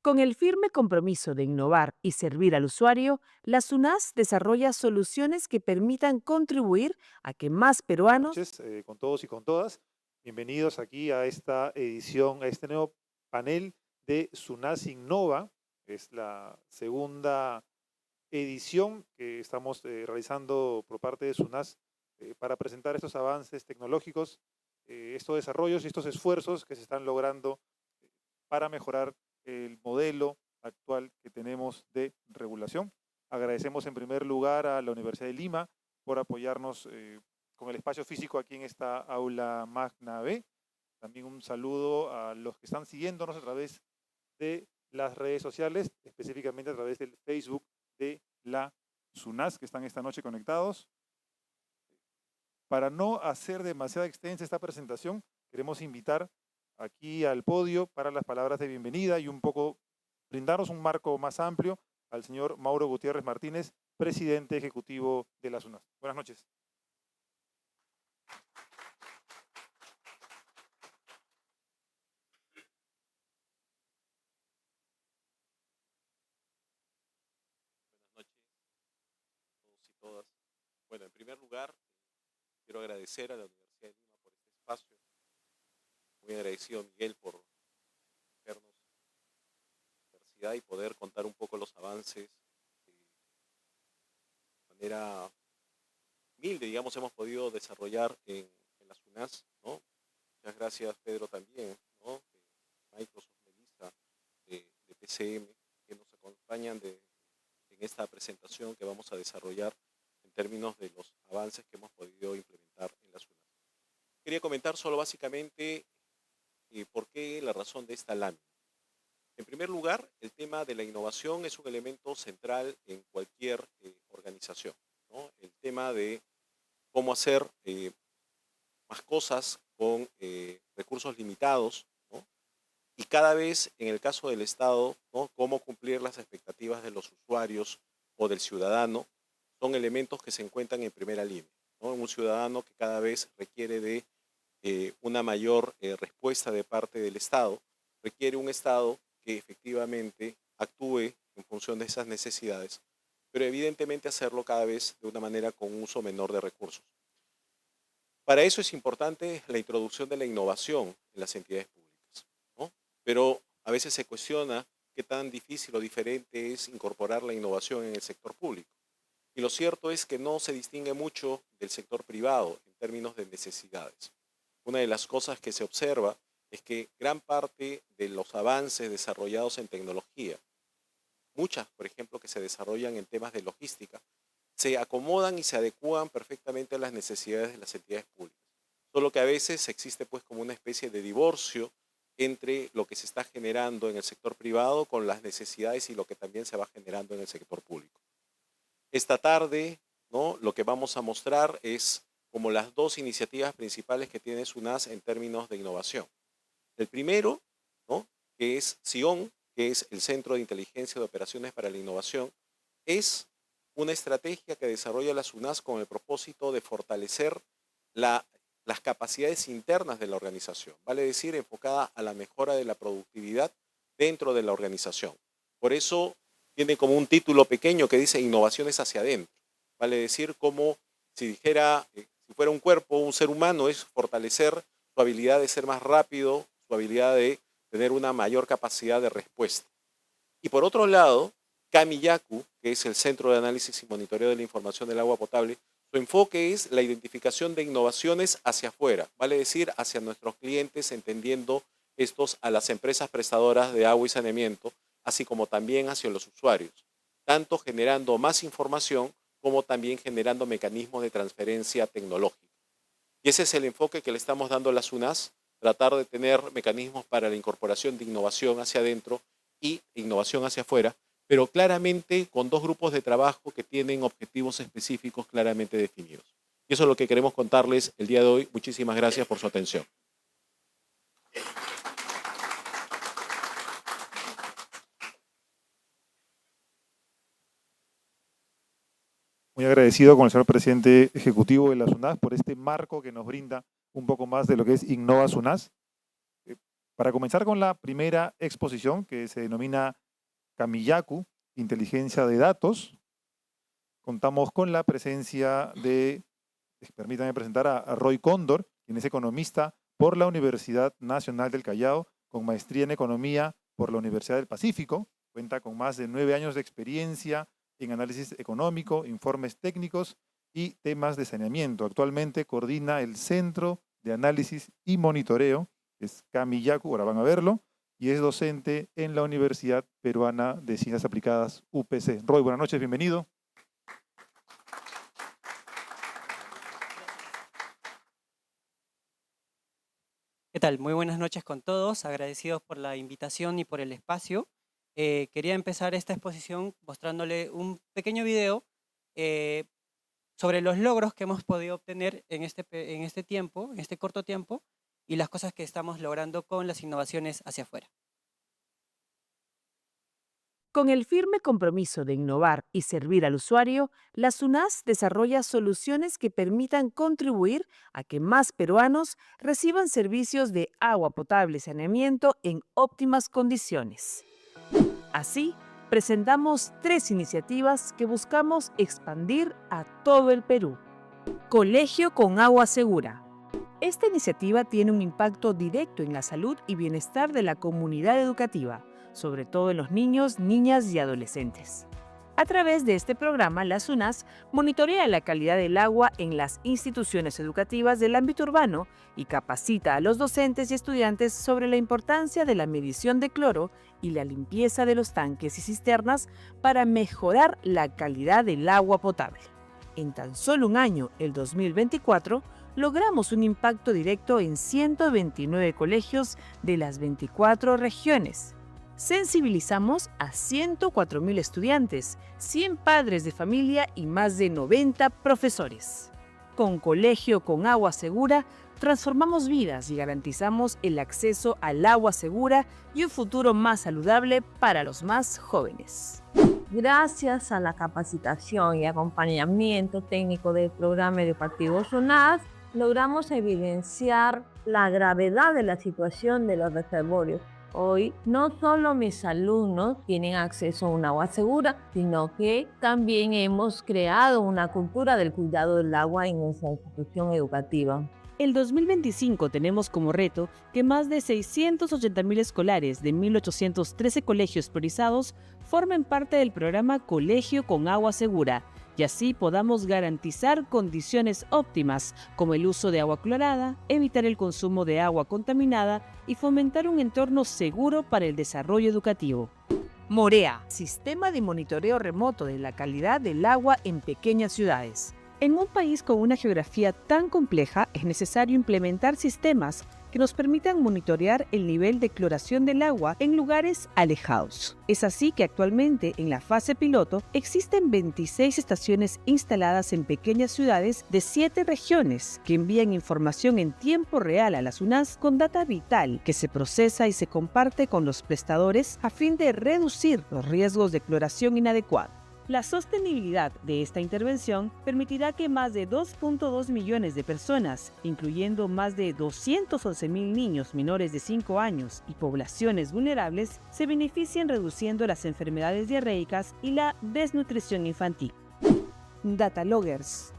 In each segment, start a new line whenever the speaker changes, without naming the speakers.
Con el firme compromiso de innovar y servir al usuario, la SUNAS desarrolla soluciones que permitan contribuir a que más peruanos
Noches con todos y con todas. Bienvenidos aquí a esta edición, a este nuevo panel de SUNAS Innova. Es la segunda edición que estamos realizando por parte de SUNAS para presentar estos avances tecnológicos, estos desarrollos y estos esfuerzos que se están logrando para mejorar el modelo actual que tenemos de regulación. Agradecemos en primer lugar a la Universidad de Lima por apoyarnos con el espacio físico aquí en esta aula Magna B. También un saludo a los que están siguiéndonos a través de las redes sociales, específicamente a través del Facebook de la SUNAS, que están esta noche conectados. Para no hacer demasiado extensa esta presentación, queremos invitar aquí al podio para las palabras de bienvenida y un poco brindarnos un marco más amplio al señor Mauro Gutiérrez Martínez, presidente ejecutivo de la SUNAS. Buenas noches.
Buenas noches a todos y todas. Bueno, en primer lugar, quiero agradecer a la Universidad de Lima por este espacio. Muy agradecido, Miguel, por vernos en la universidad y poder contar un poco los avances de manera humilde, digamos, hemos podido desarrollar en la SUNAS, ¿no? Muchas gracias, Pedro, también, ¿no? De Microsoft, Melissa, de PCM, que nos acompañan en esta presentación que vamos a desarrollar en términos de los avances que hemos podido implementar en la SUNAS. Quería comentar solo básicamente por qué la razón de esta lámina. En primer lugar, el tema de la innovación es un elemento central en cualquier organización, ¿no? El tema de cómo hacer más cosas con recursos limitados, ¿no? Y cada vez, en el caso del Estado, ¿no? Cómo cumplir las expectativas de los usuarios o del ciudadano, son elementos que se encuentran en primera línea, ¿no? Un ciudadano que cada vez requiere de una mayor respuesta de parte del Estado, requiere un Estado que efectivamente actúe en función de esas necesidades, pero evidentemente hacerlo cada vez de una manera con un uso menor de recursos. Para eso es importante la introducción de la innovación en las entidades públicas, ¿no? Pero a veces se cuestiona qué tan difícil o diferente es incorporar la innovación en el sector público. Y lo cierto es que no se distingue mucho del sector privado en términos de necesidades. Una de las cosas que se observa es que gran parte de los avances desarrollados en tecnología, muchas, por ejemplo, que se desarrollan en temas de logística, se acomodan y se adecúan perfectamente a las necesidades de las entidades públicas. Solo que a veces existe pues como una especie de divorcio entre lo que se está generando en el sector privado con las necesidades y lo que también se va generando en el sector público. Esta tarde, ¿no? Lo que vamos a mostrar es como las dos iniciativas principales que tiene SUNAS en términos de innovación. El primero, ¿no? Que es CION, que es el Centro de Inteligencia de Operaciones para la Innovación, es una estrategia que desarrolla la SUNAS con el propósito de fortalecer las capacidades internas de la organización, vale decir, enfocada a la mejora de la productividad dentro de la organización. Por eso tiene como un título pequeño que dice innovaciones hacia adentro, vale decir, como si dijera, si fuera un cuerpo, un ser humano, es fortalecer su habilidad de ser más rápido, su habilidad de tener una mayor capacidad de respuesta. Y por otro lado, Kamiyaku, que es el Centro de Análisis y Monitoreo de la Información del Agua Potable, su enfoque es la identificación de innovaciones hacia afuera, vale decir, hacia nuestros clientes, entendiendo estos a las empresas prestadoras de agua y saneamiento, así como también hacia los usuarios, tanto generando más información como también generando mecanismos de transferencia tecnológica. Y ese es el enfoque que le estamos dando a la SUNAS, tratar de tener mecanismos para la incorporación de innovación hacia adentro y innovación hacia afuera, pero claramente con dos grupos de trabajo que tienen objetivos específicos claramente definidos. Y eso es lo que queremos contarles el día de hoy. Muchísimas gracias por su atención.
Muy agradecido con el señor presidente ejecutivo de la SUNAS por este marco que nos brinda un poco más de lo que es Innova SUNAS. Para comenzar con la primera exposición, que se denomina Kamiyaku, Inteligencia de Datos, contamos con la presencia de, permítanme presentar a Roy Cóndor, quien es economista por la Universidad Nacional del Callao, con maestría en Economía por la Universidad del Pacífico. Cuenta con más de 9 años de experiencia en análisis económico, informes técnicos y temas de saneamiento. Actualmente coordina el Centro de Análisis y Monitoreo, que es Kamiyaku, ahora van a verlo, y es docente en la Universidad Peruana de Ciencias Aplicadas, UPC. Roy, buenas noches, bienvenido.
¿Qué tal? Muy buenas noches con todos, agradecidos por la invitación y por el espacio. Quería empezar esta exposición mostrándole un pequeño video sobre los logros que hemos podido obtener en este tiempo, en este corto tiempo, y las cosas que estamos logrando con las innovaciones hacia afuera.
Con el firme compromiso de innovar y servir al usuario, la SUNAS desarrolla soluciones que permitan contribuir a que más peruanos reciban servicios de agua potable y saneamiento en óptimas condiciones. Así, presentamos 3 iniciativas que buscamos expandir a todo el Perú. Colegio con agua segura. Esta iniciativa tiene un impacto directo en la salud y bienestar de la comunidad educativa, sobre todo en los niños, niñas y adolescentes. A través de este programa, la SUNAS monitorea la calidad del agua en las instituciones educativas del ámbito urbano y capacita a los docentes y estudiantes sobre la importancia de la medición de cloro y la limpieza de los tanques y cisternas para mejorar la calidad del agua potable. En tan solo un año, el 2024, logramos un impacto directo en 129 colegios de las 24 regiones. Sensibilizamos a 104.000 estudiantes, 100 padres de familia y más de 90 profesores. Con Colegio con Agua Segura, transformamos vidas y garantizamos el acceso al agua segura y un futuro más saludable para los más jóvenes.
Gracias a la capacitación y acompañamiento técnico del programa educativo SUNAS, logramos evidenciar la gravedad de la situación de los reservorios. Hoy no solo mis alumnos tienen acceso a un agua segura, sino que también hemos creado una cultura del cuidado del agua en nuestra institución educativa.
El 2025 tenemos como reto que más de 680.000 escolares de 1.813 colegios priorizados formen parte del programa Colegio con Agua Segura, y así podamos garantizar condiciones óptimas como el uso de agua clorada, evitar el consumo de agua contaminada y fomentar un entorno seguro para el desarrollo educativo. Morea, sistema de monitoreo remoto de la calidad del agua en pequeñas ciudades. En un país con una geografía tan compleja, es necesario implementar sistemas que nos permitan monitorear el nivel de cloración del agua en lugares alejados. Es así que actualmente, en la fase piloto, existen 26 estaciones instaladas en pequeñas ciudades de 7 regiones que envían información en tiempo real a la SUNAS con data vital que se procesa y se comparte con los prestadores a fin de reducir los riesgos de cloración inadecuada. La sostenibilidad de esta intervención permitirá que más de 2.2 millones de personas, incluyendo más de 211.000 niños menores de 5 años y poblaciones vulnerables, se beneficien reduciendo las enfermedades diarreicas y la desnutrición infantil. Data Loggers.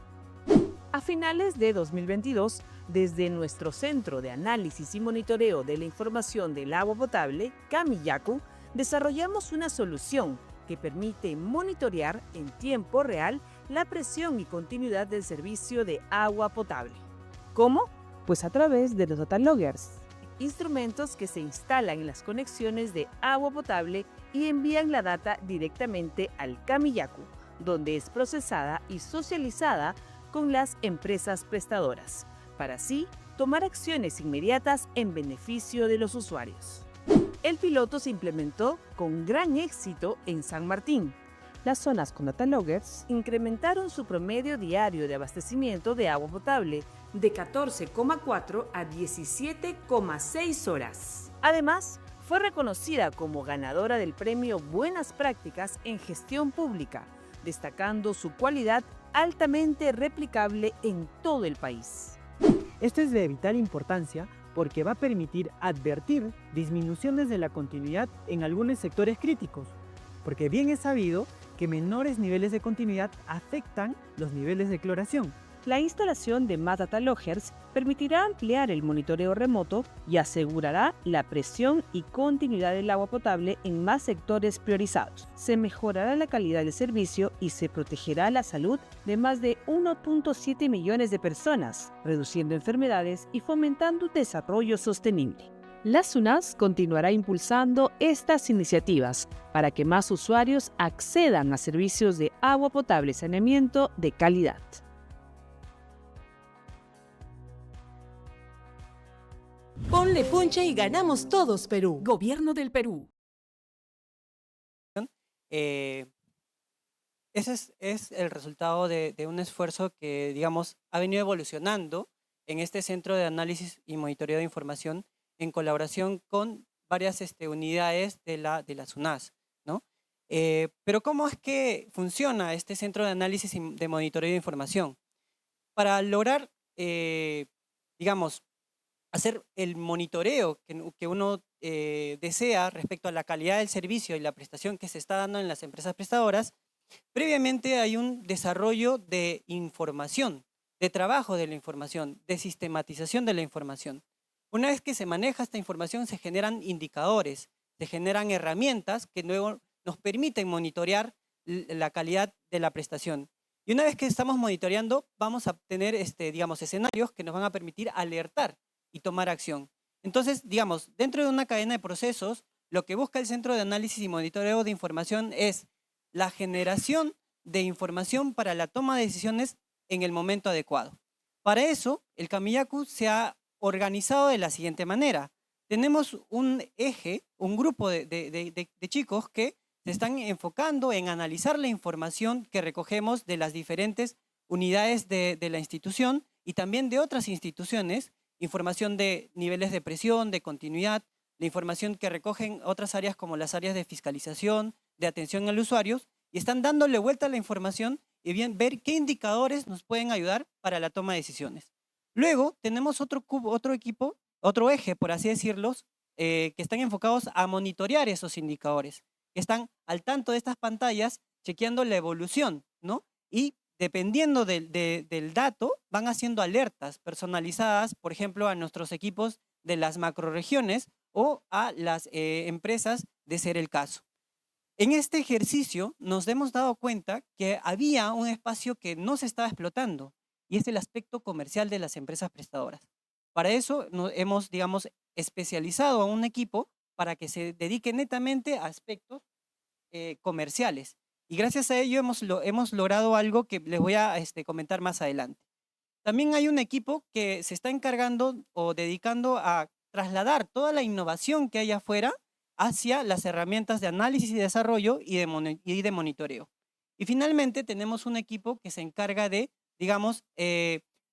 A finales de 2022, desde nuestro Centro de Análisis y Monitoreo de la Información del Agua Potable, Kamiyaku, desarrollamos una solución que permite monitorear en tiempo real la presión y continuidad del servicio de agua potable. ¿Cómo? Pues a través de los Data Loggers, instrumentos que se instalan en las conexiones de agua potable y envían la data directamente al Kamiyaku, donde es procesada y socializada con las empresas prestadoras, para así tomar acciones inmediatas en beneficio de los usuarios. El piloto se implementó con gran éxito en San Martín. Las zonas con Data Loggers incrementaron su promedio diario de abastecimiento de agua potable de 14,4 a 17,6 horas. Además, fue reconocida como ganadora del premio Buenas Prácticas en Gestión Pública, destacando su cualidad altamente replicable en todo el país.
Esto es de vital importancia porque va a permitir advertir disminuciones de la continuidad en algunos sectores críticos, porque bien es sabido que menores niveles de continuidad afectan los niveles de cloración.
La instalación de más data loggers permitirá ampliar el monitoreo remoto y asegurará la presión y continuidad del agua potable en más sectores priorizados. Se mejorará la calidad del servicio y se protegerá la salud de más de 1.7 millones de personas, reduciendo enfermedades y fomentando un desarrollo sostenible. La SUNAS continuará impulsando estas iniciativas para que más usuarios accedan a servicios de agua potable y saneamiento de calidad.
Ponle punche y ganamos todos, Perú. Gobierno del Perú.
Ese es el resultado de un esfuerzo que, digamos, ha venido evolucionando en este Centro de Análisis y Monitoreo de Información en colaboración con varias unidades de la SUNAS, ¿no? Pero ¿cómo es que funciona este Centro de Análisis y de Monitoreo de Información? Para lograr, digamos, hacer el monitoreo que uno desea respecto a la calidad del servicio y la prestación que se está dando en las empresas prestadoras, previamente hay un desarrollo de información, de trabajo de la información, de sistematización de la información. Una vez que se maneja esta información, se generan indicadores, se generan herramientas que luego nos permiten monitorear la calidad de la prestación. Y una vez que estamos monitoreando, vamos a tener digamos, escenarios que nos van a permitir alertar y tomar acción. Entonces, digamos, dentro de una cadena de procesos, lo que busca el Centro de Análisis y Monitoreo de Información es la generación de información para la toma de decisiones en el momento adecuado. Para eso, el Kamiyaku se ha organizado de la siguiente manera. Tenemos un eje, un grupo de chicos que se están enfocando en analizar la información que recogemos de las diferentes unidades de la institución y también de otras instituciones, información de niveles de presión, de continuidad, la información que recogen otras áreas como las áreas de fiscalización, de atención al usuario, y están dándole vuelta a la información y bien ver qué indicadores nos pueden ayudar para la toma de decisiones. Luego tenemos otro equipo, otro eje, por así decirlo, que están enfocados a monitorear esos indicadores, que están al tanto de estas pantallas, chequeando la evolución, ¿no? Y dependiendo del dato, van haciendo alertas personalizadas, por ejemplo, a nuestros equipos de las macroregiones o a las empresas, de ser el caso. En este ejercicio nos hemos dado cuenta que había un espacio que no se estaba explotando y es el aspecto comercial de las empresas prestadoras. Para eso hemos, digamos, especializado a un equipo para que se dedique netamente a aspectos comerciales. Y gracias a ello hemos logrado algo que les voy a comentar más adelante. También hay un equipo que se está encargando o dedicando a trasladar toda la innovación que hay afuera hacia las herramientas de análisis y desarrollo y de monitoreo. Y finalmente tenemos un equipo que se encarga de, digamos,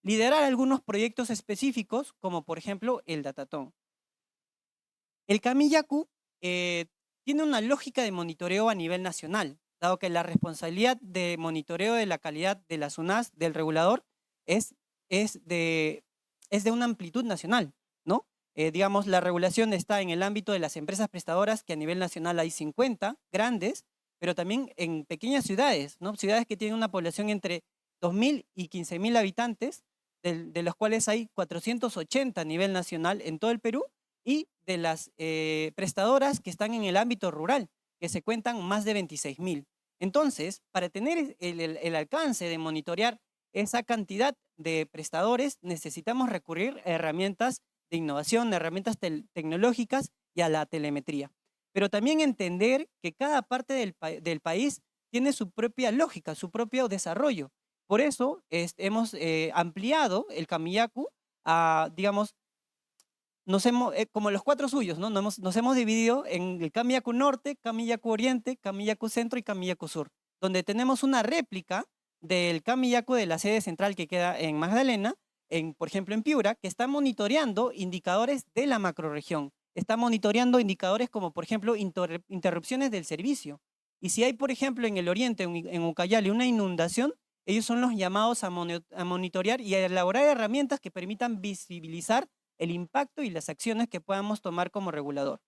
liderar algunos proyectos específicos, como por ejemplo el Datatón. El Kamiyaku tiene una lógica de monitoreo a nivel nacional, dado que la responsabilidad de monitoreo de la calidad de la SUNAS, del regulador, es de una amplitud nacional, ¿no? Digamos, la regulación está en el ámbito de las empresas prestadoras, que a nivel nacional hay 50 grandes, pero también en pequeñas ciudades, ¿no? Ciudades que tienen una población entre 2.000 y 15.000 habitantes, de los cuales hay 480 a nivel nacional en todo el Perú, y de las prestadoras que están en el ámbito rural, que se cuentan más de 26.000. Entonces, para tener el alcance de monitorear esa cantidad de prestadores, necesitamos recurrir a herramientas de innovación, herramientas tecnológicas y a la telemetría. Pero también entender que cada parte del país tiene su propia lógica, su propio desarrollo. Por eso hemos ampliado el Kamiyaku a, digamos, como los 4 suyos, ¿no? Nos hemos dividido en el Kamiyaku Norte, Kamiyaku Oriente, Kamiyaku Centro y Kamiyaku Sur, donde tenemos una réplica del Kamiyaku de la sede central que queda en Magdalena, por ejemplo en Piura, que está monitoreando indicadores de la macrorregión. Está monitoreando indicadores como, por ejemplo, interrupciones del servicio. Y si hay, por ejemplo, en el Oriente, en Ucayali, una inundación, ellos son los llamados a monitorear y a elaborar herramientas que permitan visibilizar el impacto y las acciones que podamos tomar como regulador.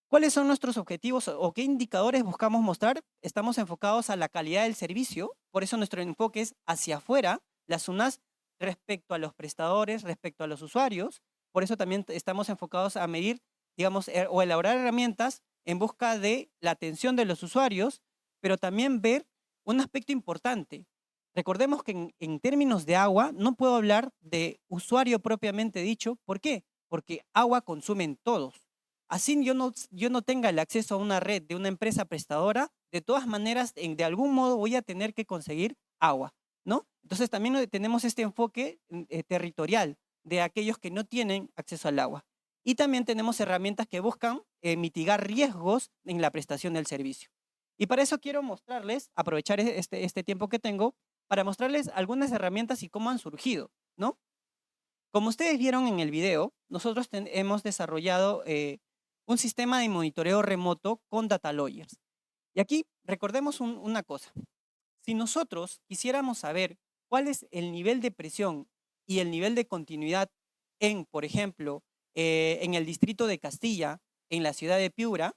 ¿Cuáles son nuestros objetivos o qué indicadores buscamos mostrar? Estamos enfocados a la calidad del servicio, por eso nuestro enfoque es hacia afuera, las SUNAS respecto a los prestadores, respecto a los usuarios, por eso también estamos enfocados a medir, digamos, o elaborar herramientas en busca de la atención de los usuarios, pero también ver un aspecto importante. Recordemos que en términos de agua no puedo hablar de usuario propiamente dicho. ¿Por qué? Porque agua consumen todos. Así yo no tenga el acceso a una red de una empresa prestadora, de todas maneras, de algún modo voy a tener que conseguir agua, ¿no? Entonces también tenemos este enfoque territorial de aquellos que no tienen acceso al agua. Y también tenemos herramientas que buscan mitigar riesgos en la prestación del servicio. Y para eso quiero mostrarles, aprovechar este tiempo que tengo, para mostrarles algunas herramientas y cómo han surgido, ¿no? Como ustedes vieron en el video, nosotros hemos desarrollado un sistema de monitoreo remoto con data lawyers. Y aquí recordemos una cosa. Si nosotros quisiéramos saber cuál es el nivel de presión y el nivel de continuidad en, por ejemplo, en el distrito de Castilla, en la ciudad de Piura,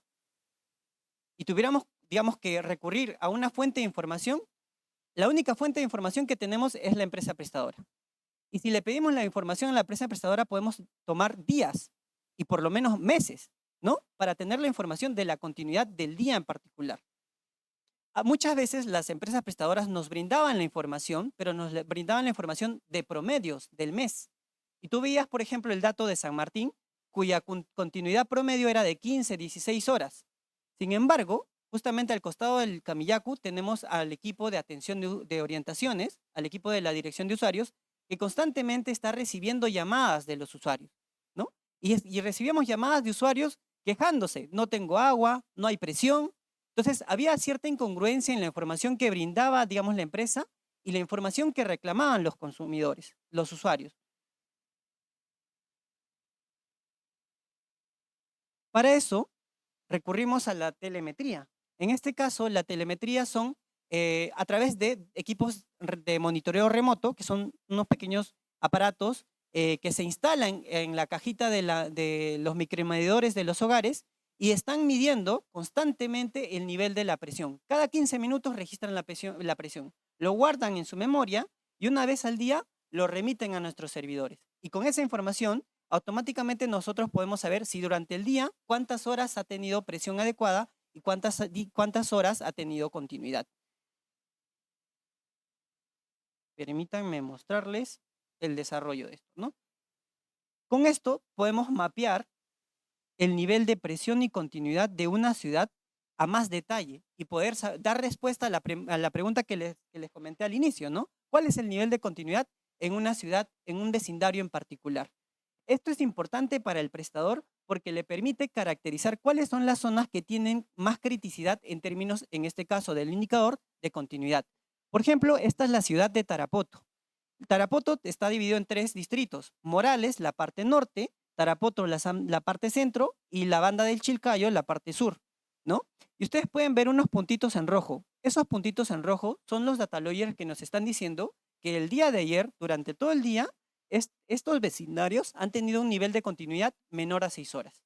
y tuviéramos, digamos, que recurrir a una fuente de información, la única fuente de información que tenemos es la empresa prestadora. Y si le pedimos la información a la empresa prestadora, podemos tomar días y por lo menos meses, ¿no? Para tener la información de la continuidad del día en particular. Muchas veces las empresas prestadoras nos brindaban la información, pero nos brindaban la información de promedios del mes. Y tú veías, por ejemplo, el dato de San Martín, cuya continuidad promedio era de 15, 16 horas. Sin embargo, justamente al costado del Camillacu tenemos al equipo de atención de orientaciones, al equipo de la dirección de usuarios, que constantemente está recibiendo llamadas de los usuarios, ¿no? Y recibíamos llamadas de usuarios quejándose, no tengo agua, no hay presión. Entonces, había cierta incongruencia en la información que brindaba, digamos, la empresa y la información que reclamaban los consumidores, los usuarios. Para eso, recurrimos a la telemetría. En este caso, la telemetría son a través de equipos de monitoreo remoto, que son unos pequeños aparatos que se instalan en la cajita de los micromedidores de los hogares y están midiendo constantemente el nivel de la presión. Cada 15 minutos registran la presión. Lo guardan en su memoria y una vez al día lo remiten a nuestros servidores. Y con esa información, automáticamente nosotros podemos saber si durante el día cuántas horas ha tenido presión adecuada y cuántas horas ha tenido continuidad. Permítanme mostrarles el desarrollo de esto, ¿no? Con esto podemos mapear el nivel de presión y continuidad de una ciudad a más detalle y poder dar respuesta a la pregunta que les comenté al inicio, ¿no? ¿Cuál es el nivel de continuidad en una ciudad, en un vecindario en particular? Esto es importante para el prestador porque le permite caracterizar cuáles son las zonas que tienen más criticidad en términos, en este caso, del indicador de continuidad. Por ejemplo, esta es la ciudad de Tarapoto. Tarapoto está dividido en 3 distritos. Morales, la parte norte, Tarapoto, la parte centro, y la banda del Chilcayo, la parte sur, ¿no? Y ustedes pueden ver unos puntitos en rojo. Esos puntitos en rojo son los data lawyers que nos están diciendo que el día de ayer, durante todo el día, estos vecindarios han tenido un nivel de continuidad menor a 6 horas.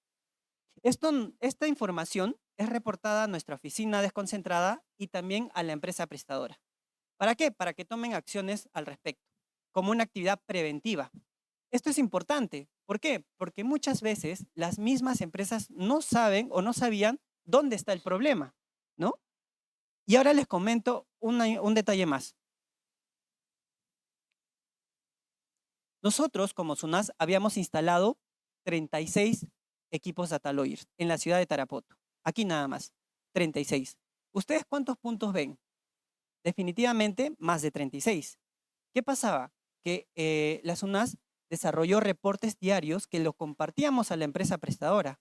Esta información es reportada a nuestra oficina desconcentrada y también a la empresa prestadora. ¿Para qué? Para que tomen acciones al respecto, como una actividad preventiva. Esto es importante. ¿Por qué? Porque muchas veces las mismas empresas no saben o no sabían dónde está el problema, ¿no? Y ahora les comento un detalle más. Nosotros, como SUNAS, habíamos instalado 36 equipos data lawyers en la ciudad de Tarapoto. Aquí nada más, 36. ¿Ustedes cuántos puntos ven? Definitivamente más de 36. ¿Qué pasaba? Que la SUNAS desarrolló reportes diarios que los compartíamos a la empresa prestadora.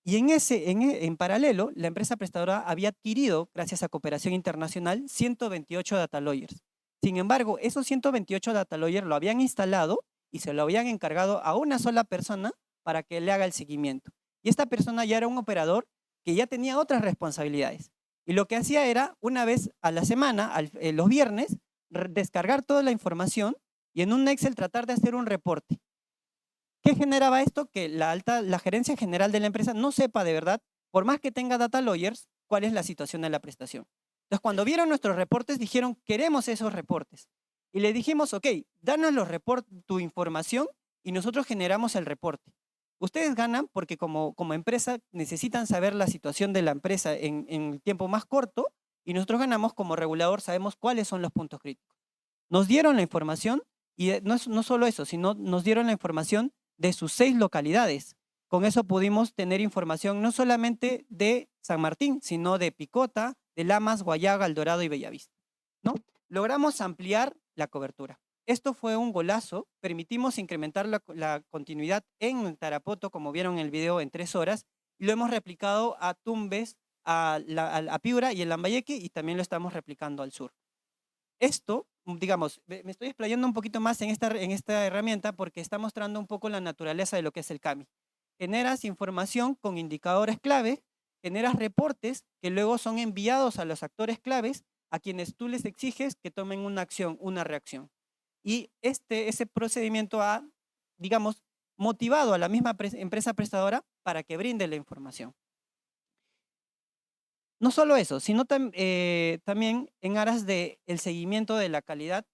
Y en paralelo, la empresa prestadora había adquirido, gracias a cooperación internacional, 128 data lawyers. Sin embargo, esos 128 data lawyers lo habían instalado y se lo habían encargado a una sola persona para que le haga el seguimiento. Y esta persona ya era un operador que ya tenía otras responsabilidades. Y lo que hacía era, una vez a la semana, los viernes, descargar toda la información y en un Excel tratar de hacer un reporte. ¿Qué generaba esto? Que la gerencia general de la empresa no sepa de verdad, por más que tenga data lawyers, cuál es la situación de la prestación. Entonces, cuando vieron nuestros reportes, dijeron, queremos esos reportes. Y le dijimos, ok, danos tu información y nosotros generamos el reporte. Ustedes ganan porque como empresa necesitan saber la situación de la empresa en el tiempo más corto y nosotros ganamos como regulador, sabemos cuáles son los puntos críticos. Nos dieron la información y no solo eso, sino nos dieron la información de sus 6 localidades. Con eso pudimos tener información no solamente de San Martín, sino de Picota, de Lamas, Guayaga, El Dorado y Bellavista, ¿no? Logramos ampliar la cobertura. Esto fue un golazo, permitimos incrementar la continuidad en Tarapoto, como vieron en el video, en 3 horas, y lo hemos replicado a Tumbes, a Piura y el Lambayeque, y también lo estamos replicando al sur. Esto, digamos, me estoy explayando un poquito más en esta herramienta porque está mostrando un poco la naturaleza de lo que es el CAMI. Generas información con indicadores clave, generas reportes que luego son enviados a los actores claves a quienes tú les exiges que tomen una acción, una reacción. Y ese procedimiento ha, digamos, motivado a la misma empresa prestadora para que brinde la información. No solo eso, sino también en aras del seguimiento de la calidad,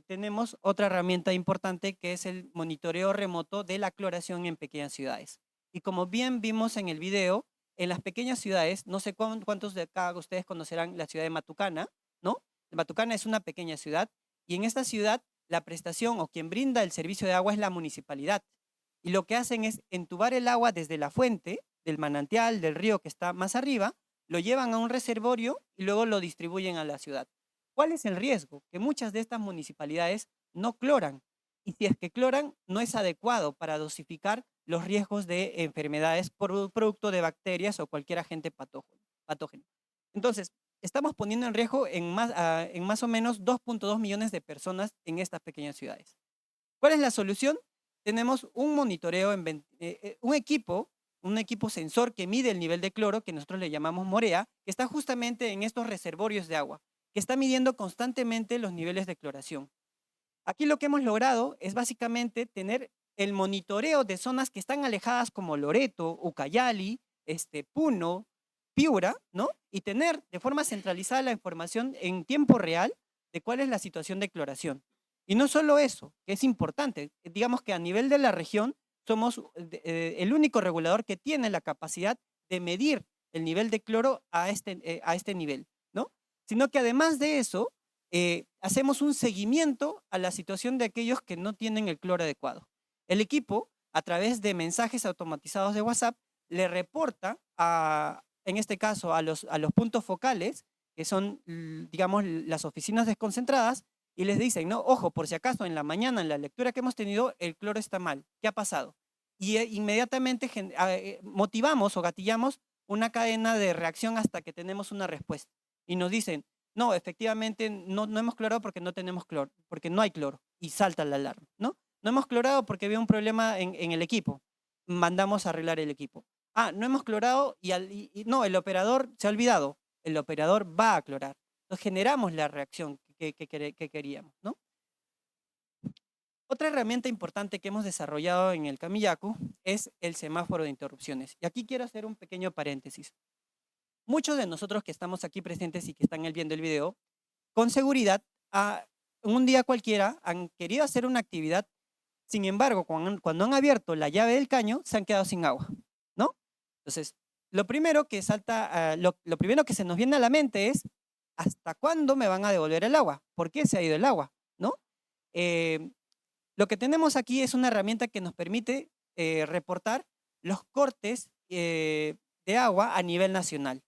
tenemos otra herramienta importante que es el monitoreo remoto de la cloración en pequeñas ciudades. Y como bien vimos en el video, en las pequeñas ciudades, no sé cuántos de acá ustedes conocerán la ciudad de Matucana, ¿no? Matucana es una pequeña ciudad y en esta ciudad la prestación o quien brinda el servicio de agua es la municipalidad. Y lo que hacen es entubar el agua desde la fuente, del manantial, del río que está más arriba, lo llevan a un reservorio y luego lo distribuyen a la ciudad. ¿Cuál es el riesgo? Que muchas de estas municipalidades no cloran. Y si es que cloran, no es adecuado para dosificar los riesgos de enfermedades por producto de bacterias o cualquier agente patógeno. Entonces, estamos poniendo en riesgo en más o menos 2.2 millones de personas en estas pequeñas ciudades. ¿Cuál es la solución? Tenemos un monitoreo, un equipo sensor que mide el nivel de cloro, que nosotros le llamamos MOREA, que está justamente en estos reservorios de agua, que está midiendo constantemente los niveles de cloración. Aquí lo que hemos logrado es básicamente tener el monitoreo de zonas que están alejadas como Loreto, Ucayali, Puno, Piura, ¿no? Y tener de forma centralizada la información en tiempo real de cuál es la situación de cloración. Y no solo eso, que es importante, digamos que a nivel de la región somos el único regulador que tiene la capacidad de medir el nivel de cloro a este nivel, ¿no? Sino que además de eso, hacemos un seguimiento a la situación de aquellos que no tienen el cloro adecuado. El equipo, a través de mensajes automatizados de WhatsApp, le reporta, en este caso, a los puntos focales, que son, digamos, las oficinas desconcentradas, y les dicen, no, ojo, por si acaso en la mañana, en la lectura que hemos tenido, el cloro está mal. ¿Qué ha pasado? Y inmediatamente motivamos o gatillamos una cadena de reacción hasta que tenemos una respuesta. Y nos dicen, no, efectivamente no hemos clorado porque no tenemos cloro, porque no hay cloro. Y salta la alarma, ¿no? No hemos clorado porque había un problema en el equipo. Mandamos a arreglar el equipo. Ah, no hemos clorado y no, el operador se ha olvidado. El operador va a clorar. Entonces generamos la reacción que queríamos, ¿no? Otra herramienta importante que hemos desarrollado en el Kamiyaku es el semáforo de interrupciones. Y aquí quiero hacer un pequeño paréntesis. Muchos de nosotros que estamos aquí presentes y que están viendo el video, con seguridad, un día cualquiera han querido hacer una actividad, sin embargo, cuando han abierto la llave del caño, se han quedado sin agua, ¿no? Entonces, lo primero que lo primero que se nos viene a la mente es, ¿hasta cuándo me van a devolver el agua? ¿Por qué se ha ido el agua? ¿No? Lo que tenemos aquí es una herramienta que nos permite reportar los cortes de agua a nivel nacional.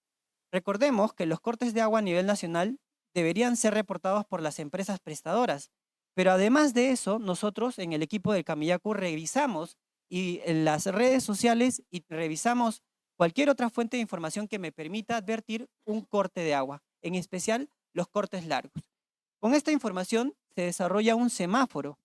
Recordemos que los cortes de agua a nivel nacional deberían ser reportados por las empresas prestadoras, pero además de eso, nosotros en el equipo del Kamiyaku revisamos en las redes sociales y revisamos cualquier otra fuente de información que me permita advertir un corte de agua, en especial los cortes largos. Con esta información se desarrolla un semáforo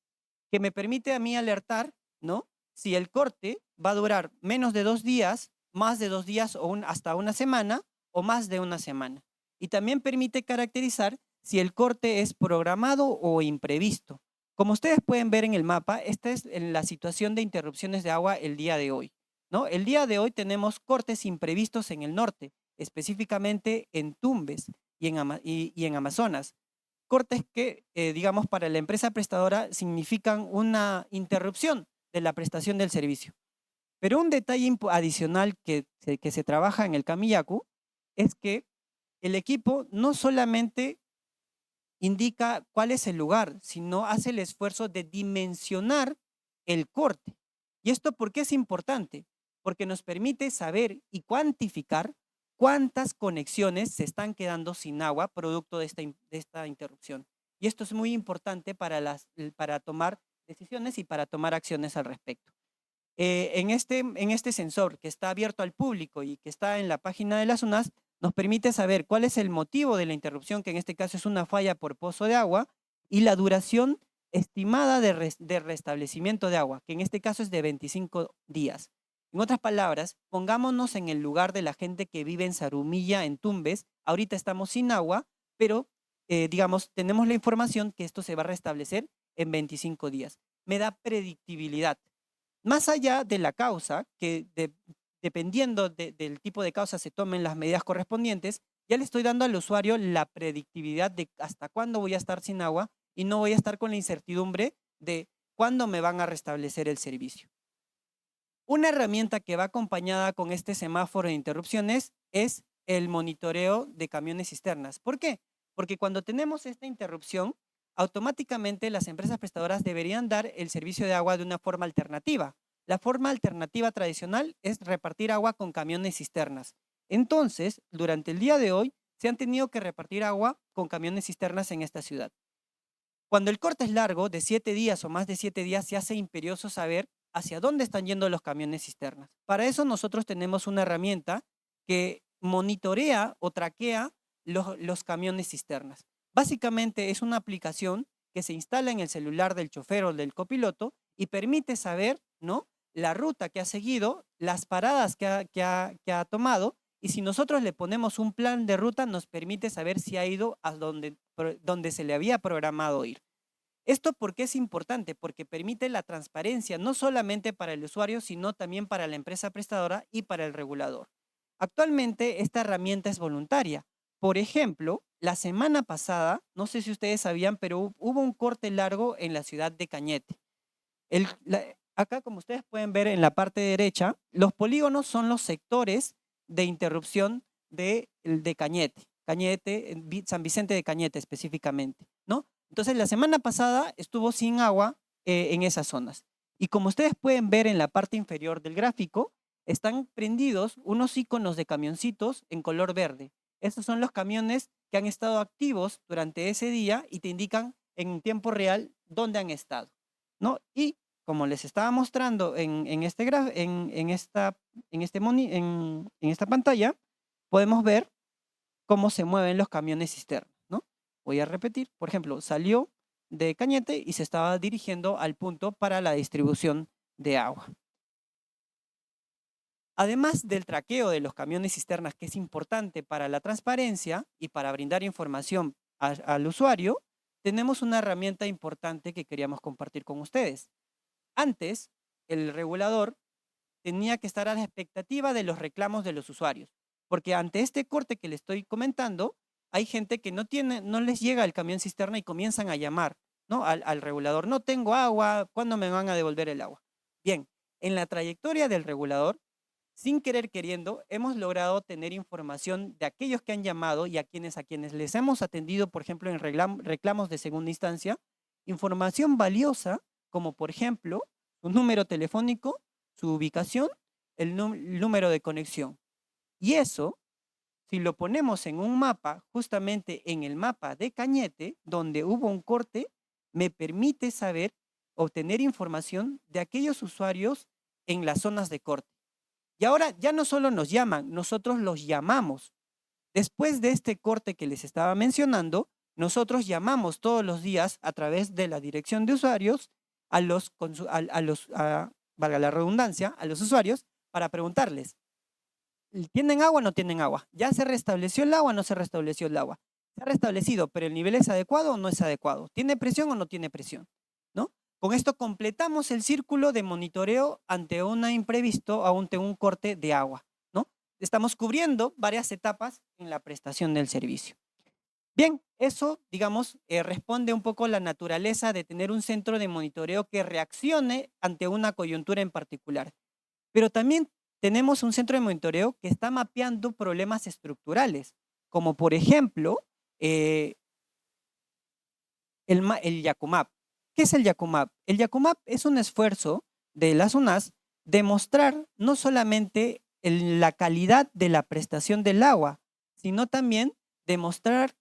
que me permite a mí alertar, ¿no? Si el corte va a durar menos de 2 días, más de 2 días o hasta una semana o más de una semana. Y también permite caracterizar si el corte es programado o imprevisto. Como ustedes pueden ver en el mapa, esta es la situación de interrupciones de agua el día de hoy, ¿no? El día de hoy tenemos cortes imprevistos en el norte, específicamente en Tumbes y en Amazonas. Cortes que, digamos, para la empresa prestadora significan una interrupción de la prestación del servicio. Pero un detalle adicional que se trabaja en el Kamiyaku es que el equipo no solamente indica cuál es el lugar, sino hace el esfuerzo de dimensionar el corte. ¿Y esto por qué es importante? Porque nos permite saber y cuantificar cuántas conexiones se están quedando sin agua producto de esta interrupción. Y esto es muy importante para tomar decisiones y para tomar acciones al respecto. En este sensor que está abierto al público y que está en la página de la SUNAS, nos permite saber cuál es el motivo de la interrupción, que en este caso es una falla por pozo de agua, y la duración estimada de restablecimiento de agua, que en este caso es de 25 días. En otras palabras, pongámonos en el lugar de la gente que vive en Zarumilla, en Tumbes. Ahorita estamos sin agua, pero digamos, tenemos la información que esto se va a restablecer en 25 días. Me da predictibilidad. Más allá de la causa, que dependiendo del tipo de causa se tomen las medidas correspondientes, ya le estoy dando al usuario la predictibilidad de hasta cuándo voy a estar sin agua y no voy a estar con la incertidumbre de cuándo me van a restablecer el servicio. Una herramienta que va acompañada con este semáforo de interrupciones es el monitoreo de camiones cisternas. ¿Por qué? Porque cuando tenemos esta interrupción, automáticamente las empresas prestadoras deberían dar el servicio de agua de una forma alternativa. La forma alternativa tradicional es repartir agua con camiones cisternas. Entonces, durante el día de hoy, se han tenido que repartir agua con camiones cisternas en esta ciudad. Cuando el corte es largo, de 7 días o más de 7 días, se hace imperioso saber hacia dónde están yendo los camiones cisternas. Para eso nosotros tenemos una herramienta que monitorea o traquea los camiones cisternas. Básicamente es una aplicación que se instala en el celular del chofer o del copiloto y permite saber, ¿no?, la ruta que ha seguido, las paradas que ha tomado, y si nosotros le ponemos un plan de ruta nos permite saber si ha ido a donde se le había programado ir. ¿Esto por qué es importante? Porque permite la transparencia no solamente para el usuario, sino también para la empresa prestadora y para el regulador. Actualmente esta herramienta es voluntaria. Por ejemplo, la semana pasada, no sé si ustedes sabían, pero hubo un corte largo en la ciudad de Cañete. Acá, como ustedes pueden ver en la parte derecha, los polígonos son los sectores de interrupción de Cañete, San Vicente de Cañete específicamente, ¿no? Entonces, la semana pasada estuvo sin agua en esas zonas. Y como ustedes pueden ver en la parte inferior del gráfico, están prendidos unos iconos de camioncitos en color verde. Estos son los camiones que han estado activos durante ese día y te indican en tiempo real dónde han estado, ¿no? Y como les estaba mostrando en esta pantalla, podemos ver cómo se mueven los camiones cisterna, ¿no? Voy a repetir. Por ejemplo, salió de Cañete y se estaba dirigiendo al punto para la distribución de agua. Además del traqueo de los camiones cisternas, que es importante para la transparencia y para brindar información al usuario, tenemos una herramienta importante que queríamos compartir con ustedes. Antes, el regulador tenía que estar a la expectativa de los reclamos de los usuarios, porque ante este corte que les estoy comentando, hay gente que no les llega el camión cisterna y comienzan a llamar, ¿no?, al regulador. No tengo agua, ¿cuándo me van a devolver el agua? Bien, en la trayectoria del regulador, sin querer queriendo, hemos logrado tener información de aquellos que han llamado y a quienes les hemos atendido, por ejemplo, en reclamos de segunda instancia, información valiosa, como por ejemplo, su número telefónico, su ubicación, el número de conexión. Y eso, si lo ponemos en un mapa, justamente en el mapa de Cañete, donde hubo un corte, me permite obtener información de aquellos usuarios en las zonas de corte. Y ahora ya no solo nos llaman, nosotros los llamamos. Después de este corte que les estaba mencionando, nosotros llamamos todos los días a través de la dirección de usuarios valga la redundancia, a los usuarios para preguntarles, ¿tienen agua o no tienen agua? ¿Ya se restableció el agua o no se restableció el agua? Se ha restablecido, pero el nivel es adecuado o no es adecuado. ¿Tiene presión o no tiene presión? Con esto completamos el círculo de monitoreo ante un imprevisto, ante un corte de agua, ¿no? Estamos cubriendo varias etapas en la prestación del servicio. Bien, eso, digamos, responde un poco a la naturaleza de tener un centro de monitoreo que reaccione ante una coyuntura en particular. Pero también tenemos un centro de monitoreo que está mapeando problemas estructurales, como por ejemplo el Yacumap. ¿Qué es el Yacumap? El Yacumap es un esfuerzo de la SUNAS de mostrar no solamente la calidad de la prestación del agua, sino también demostrar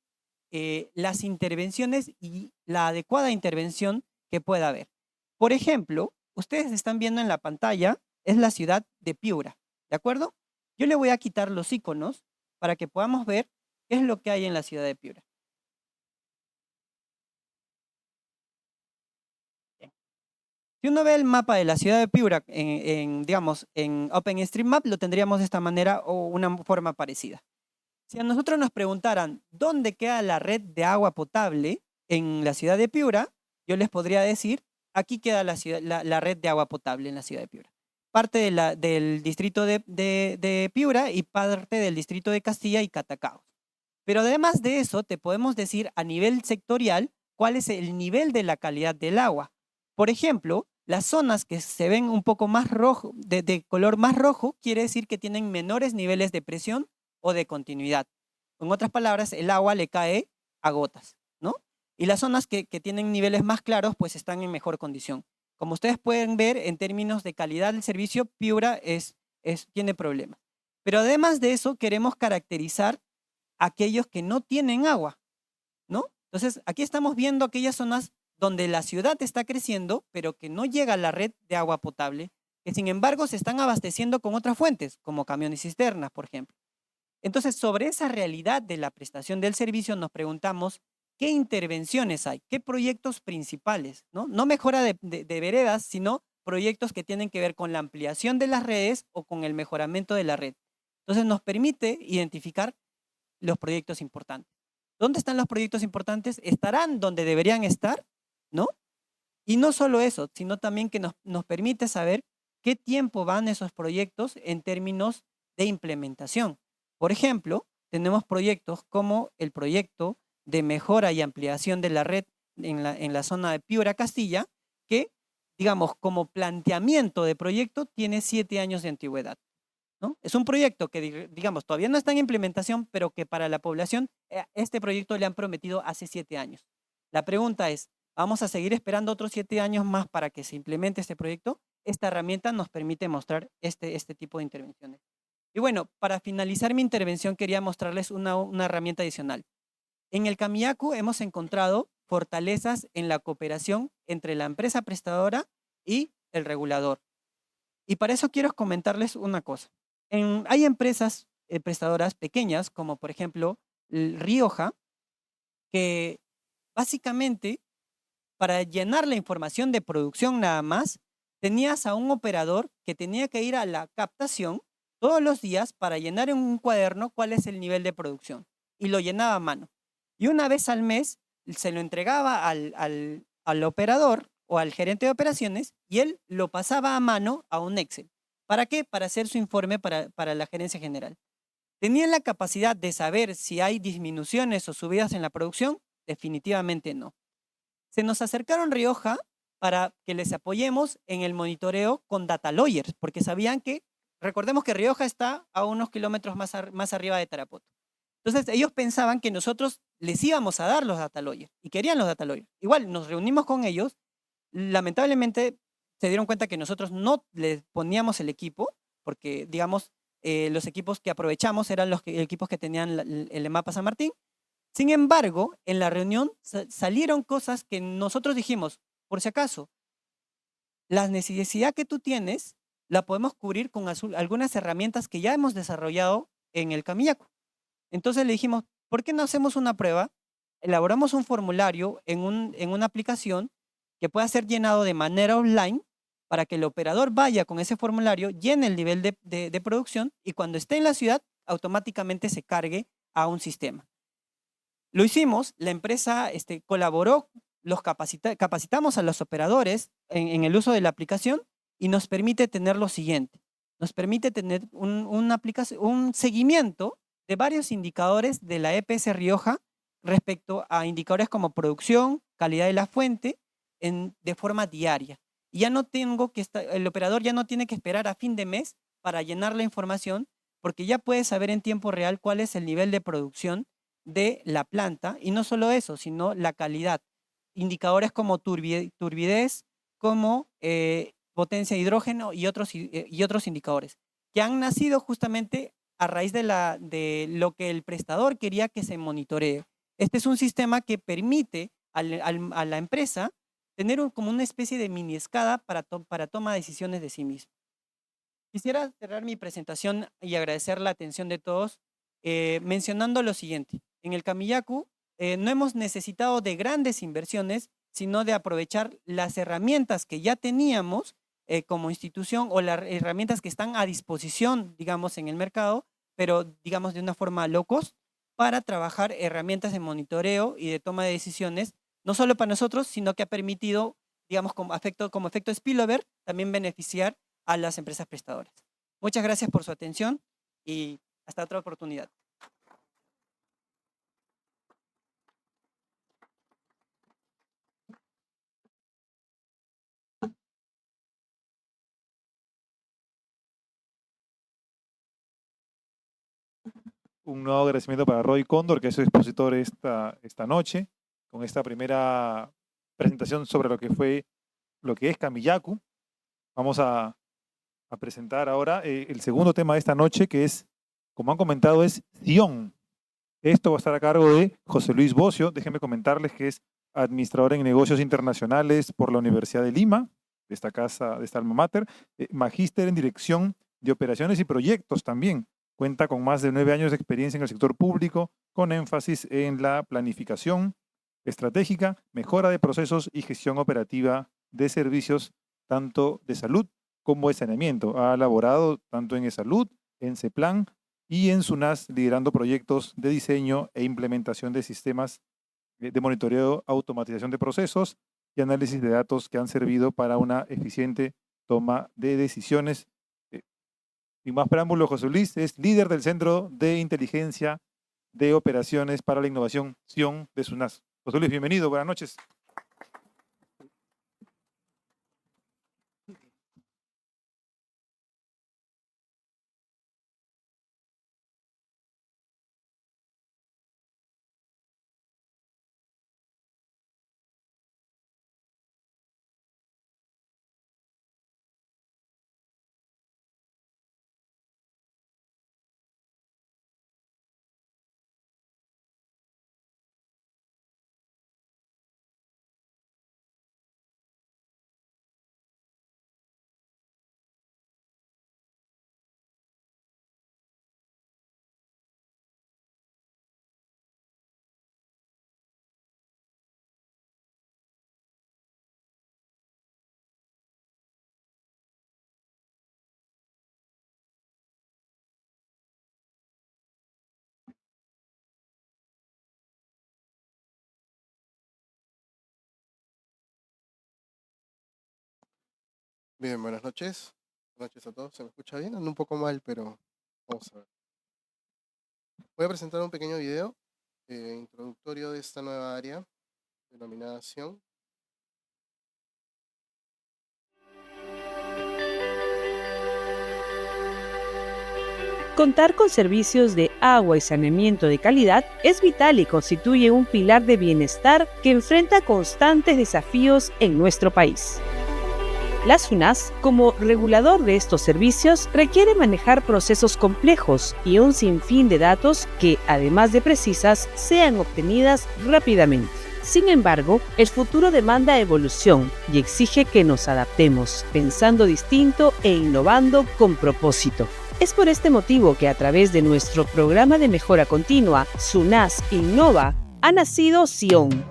las intervenciones y la adecuada intervención que pueda haber. Por ejemplo, ustedes están viendo en la pantalla, es la ciudad de Piura, ¿de acuerdo? Yo le voy a quitar los iconos para que podamos ver qué es lo que hay en la ciudad de Piura. Bien. Si uno ve el mapa de la ciudad de Piura digamos, en OpenStreetMap, lo tendríamos de esta manera o una forma parecida. Si a nosotros nos preguntaran dónde queda la red de agua potable en la ciudad de Piura, yo les podría decir, aquí queda la red de agua potable en la ciudad de Piura. Parte del distrito de Piura y parte del distrito de Castilla y Catacaos. Pero además de eso, te podemos decir a nivel sectorial cuál es el nivel de la calidad del agua. Por ejemplo, las zonas que se ven un poco más rojo, de color más rojo, quiere decir que tienen menores niveles de presión o de continuidad. En otras palabras, el agua le cae a gotas, ¿no? Y las zonas que tienen niveles más claros, pues están en mejor condición. Como ustedes pueden ver, en términos de calidad del servicio, Piura tiene problemas. Pero además de eso, queremos caracterizar aquellos que no tienen agua, ¿no? Entonces, aquí estamos viendo aquellas zonas donde la ciudad está creciendo, pero que no llega a la red de agua potable, que sin embargo se están abasteciendo con otras fuentes, como camiones cisternas, por ejemplo. Entonces, sobre esa realidad de la prestación del servicio nos preguntamos qué intervenciones hay, qué proyectos principales, ¿no? No mejora de veredas, sino proyectos que tienen que ver con la ampliación de las redes o con el mejoramiento de la red. Entonces, nos permite identificar los proyectos importantes. ¿Dónde están los proyectos importantes? ¿Estarán donde deberían estar? ¿No? Y no solo eso, sino también que nos permite saber qué tiempo van esos proyectos en términos de implementación. Por ejemplo, tenemos proyectos como el proyecto de mejora y ampliación de la red en la zona de Piura, Castilla, que, digamos, como planteamiento de proyecto tiene 7 años de antigüedad, ¿no? Es un proyecto que, digamos, todavía no está en implementación, pero que para la población, este proyecto le han prometido hace 7 años. La pregunta es, ¿vamos a seguir esperando otros 7 años más para que se implemente este proyecto? Esta herramienta nos permite mostrar este tipo de intervenciones. Y bueno, para finalizar mi intervención quería mostrarles una herramienta adicional. En el Camillacu hemos encontrado fortalezas en la cooperación entre la empresa prestadora y el regulador. Y para eso quiero comentarles una cosa. Hay empresas prestadoras pequeñas, como por ejemplo Rioja, que básicamente para llenar la información de producción nada más, tenías a un operador que tenía que ir a la captación todos los días para llenar en un cuaderno cuál es el nivel de producción. Y lo llenaba a mano. Y una vez al mes se lo entregaba al operador o al gerente de operaciones y él lo pasaba a mano a un Excel. ¿Para qué? Para hacer su informe para la gerencia general. ¿Tenían la capacidad de saber si hay disminuciones o subidas en la producción? Definitivamente no. Se nos acercaron Rioja para que les apoyemos en el monitoreo con data lawyers, porque sabían que, recordemos que Rioja está a unos kilómetros más arriba de Tarapoto. Entonces ellos pensaban que nosotros les íbamos a dar los data lawyers y querían los data lawyers. Igual nos reunimos con ellos, lamentablemente se dieron cuenta que nosotros no les poníamos el equipo, porque digamos los equipos que aprovechamos eran los equipos que tenían el EMAPA San Martín. Sin embargo, en la reunión salieron cosas que nosotros dijimos, por si acaso, la necesidad que tú tienes la podemos cubrir con algunas herramientas que ya hemos desarrollado en el Camillacu. Entonces le dijimos, ¿por qué no hacemos una prueba? Elaboramos un formulario en una aplicación que pueda ser llenado de manera online para que el operador vaya con ese formulario, llene el nivel de producción y cuando esté en la ciudad automáticamente se cargue a un sistema. Lo hicimos, la empresa colaboró, capacitamos a los operadores en el uso de la aplicación y nos permite tener lo siguiente. Nos permite tener un seguimiento de varios indicadores de la EPS Rioja respecto a indicadores como producción, calidad de la fuente, de forma diaria. Y ya no tengo que el operador ya no tiene que esperar a fin de mes para llenar la información, porque ya puede saber en tiempo real cuál es el nivel de producción de la planta, y no solo eso, sino la calidad. Indicadores como turbidez, como potencia de hidrógeno y otros indicadores, que han nacido justamente a raíz de lo que el prestador quería que se monitoree. Este es un sistema que permite a la empresa tener como una especie de mini escala para toma de decisiones de sí mismo. Quisiera cerrar mi presentación y agradecer la atención de todos mencionando lo siguiente. En el Kamiyaku no hemos necesitado de grandes inversiones, sino de aprovechar las herramientas que ya teníamos como institución o las herramientas que están a disposición, digamos, en el mercado, pero digamos de una forma low cost, para trabajar herramientas de monitoreo y de toma de decisiones, no solo para nosotros, sino que ha permitido, digamos, como efecto spillover, también beneficiar a las empresas prestadoras. Muchas gracias por su atención y hasta otra oportunidad.
Un nuevo agradecimiento para Roy Cóndor, que es su expositor esta noche, con esta primera presentación sobre lo que es Kamiyaku. Vamos a presentar ahora el segundo tema de esta noche, que es, como han comentado, es Sion. Esto va a estar a cargo de José Luis Bocio. Déjenme comentarles que es administrador en negocios internacionales por la Universidad de Lima, de esta casa, de esta alma mater, magíster en dirección de operaciones y proyectos también. Cuenta con más de 9 años de experiencia en el sector público, con énfasis en la planificación estratégica, mejora de procesos y gestión operativa de servicios, tanto de salud como de saneamiento. Ha elaborado tanto en eSalud, en CEPLAN y en SUNAS, liderando proyectos de diseño e implementación de sistemas de monitoreo, automatización de procesos y análisis de datos que han servido para una eficiente toma de decisiones. Sin más preámbulo, José Luis es líder del Centro de Inteligencia de Operaciones para la Innovación Sion de SUNAS. José Luis, bienvenido, buenas noches.
Bien, buenas noches. Buenas noches a todos. ¿Se me escucha bien? Ando un poco mal, pero vamos a ver. Voy a presentar un pequeño video introductorio de esta nueva área denominada Sion.
Contar con servicios de agua y saneamiento de calidad es vital y constituye un pilar de bienestar que enfrenta constantes desafíos en nuestro país. La SUNAS, como regulador de estos servicios, requiere manejar procesos complejos y un sinfín de datos que, además de precisas, sean obtenidas rápidamente. Sin embargo, el futuro demanda evolución y exige que nos adaptemos, pensando distinto e innovando con propósito. Es por este motivo que a través de nuestro programa de mejora continua, SUNAS Innova, ha nacido Sion,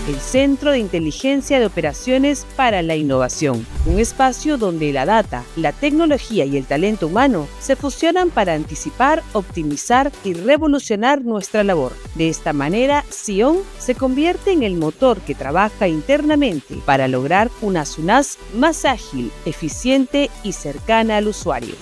el Centro de Inteligencia de Operaciones para la Innovación, un espacio donde la data, la tecnología y el talento humano se fusionan para anticipar, optimizar y revolucionar nuestra labor. De esta manera, Sion se convierte en el motor que trabaja internamente para lograr una SUNAS más ágil, eficiente y cercana al usuario.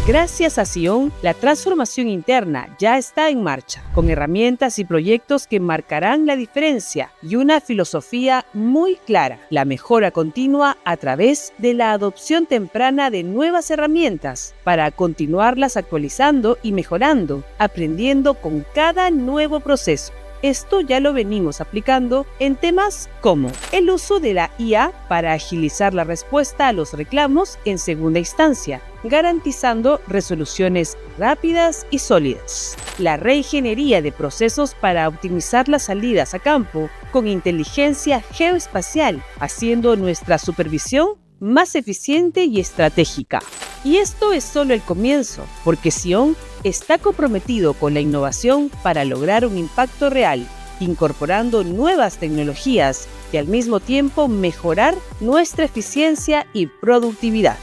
Gracias a Sion, la transformación interna ya está en marcha, con herramientas y proyectos que marcarán la diferencia y una filosofía muy clara: la mejora continua a través de la adopción temprana de nuevas herramientas para continuarlas actualizando y mejorando, aprendiendo con cada nuevo proceso. Esto ya lo venimos aplicando en temas como el uso de la IA para agilizar la respuesta a los reclamos en segunda instancia, garantizando resoluciones rápidas y sólidas. La reingeniería de procesos para optimizar las salidas a campo con inteligencia geoespacial, haciendo nuestra supervisión más eficiente y estratégica. Y esto es solo el comienzo, porque Sion está comprometido con la innovación para lograr un impacto real, incorporando nuevas tecnologías y al mismo tiempo mejorar nuestra eficiencia y productividad.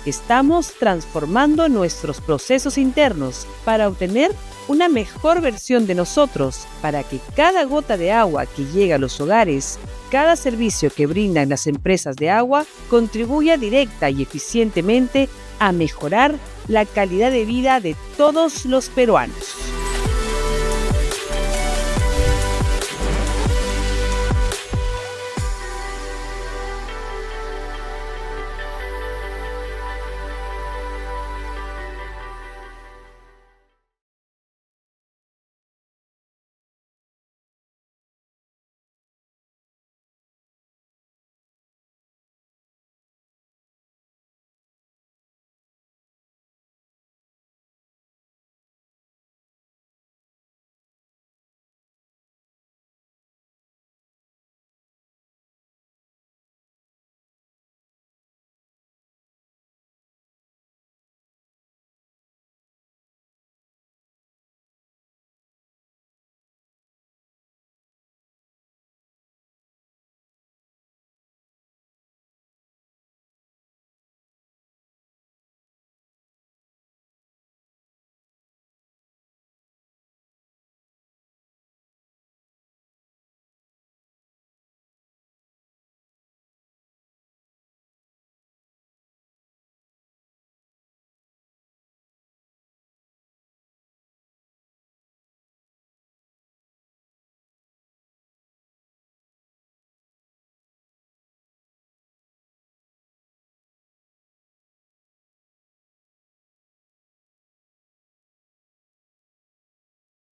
Estamos transformando nuestros procesos internos para obtener una mejor versión de nosotros, para que cada gota de agua que llega a los hogares, cada servicio que brindan las empresas de agua, contribuya directa y eficientemente a mejorar la calidad de vida de todos los peruanos.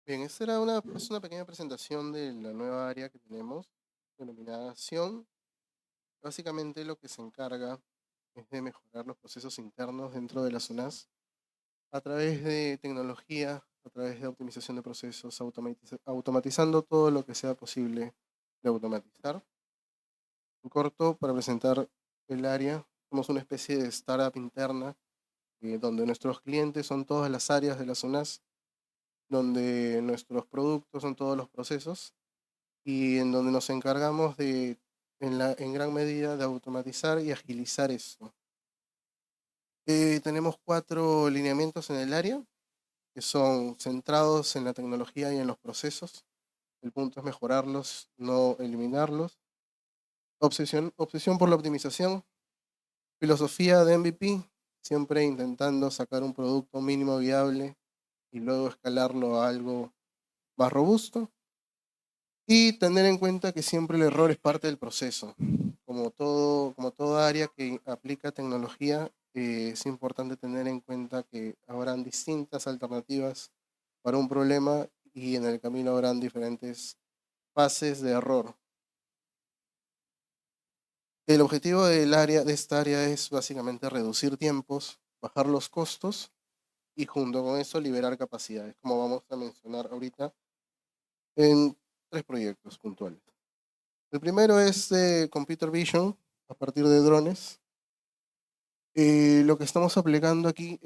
Bien, esta es una pequeña presentación de la nueva área que tenemos, denominada Sion. Básicamente lo que se encarga es de mejorar los procesos internos dentro de la SUNAS a través de tecnología, a través de optimización de procesos, automatizando todo lo que sea posible de automatizar. En corto, para presentar el área, somos una especie de startup interna donde nuestros clientes son todas las áreas de la SUNAS, donde nuestros productos son todos los procesos y en donde nos encargamos en gran medida de automatizar y agilizar esto. Tenemos 4 lineamientos en el área que son centrados en la tecnología y en los procesos. El punto es mejorarlos, no eliminarlos. Obsesión por la optimización. Filosofía de MVP, siempre intentando sacar un producto mínimo viable y luego escalarlo a algo más robusto. Y tener en cuenta que siempre el error es parte del proceso. Como toda área que aplica tecnología, es importante tener en cuenta que habrán distintas alternativas para un problema y en el camino habrán diferentes fases de error. El objetivo de esta área es básicamente reducir tiempos, bajar los costos y junto con eso liberar capacidades, como vamos a mencionar ahorita en 3 proyectos puntuales. El primero es de Computer Vision a partir de drones. Lo que estamos aplicando aquí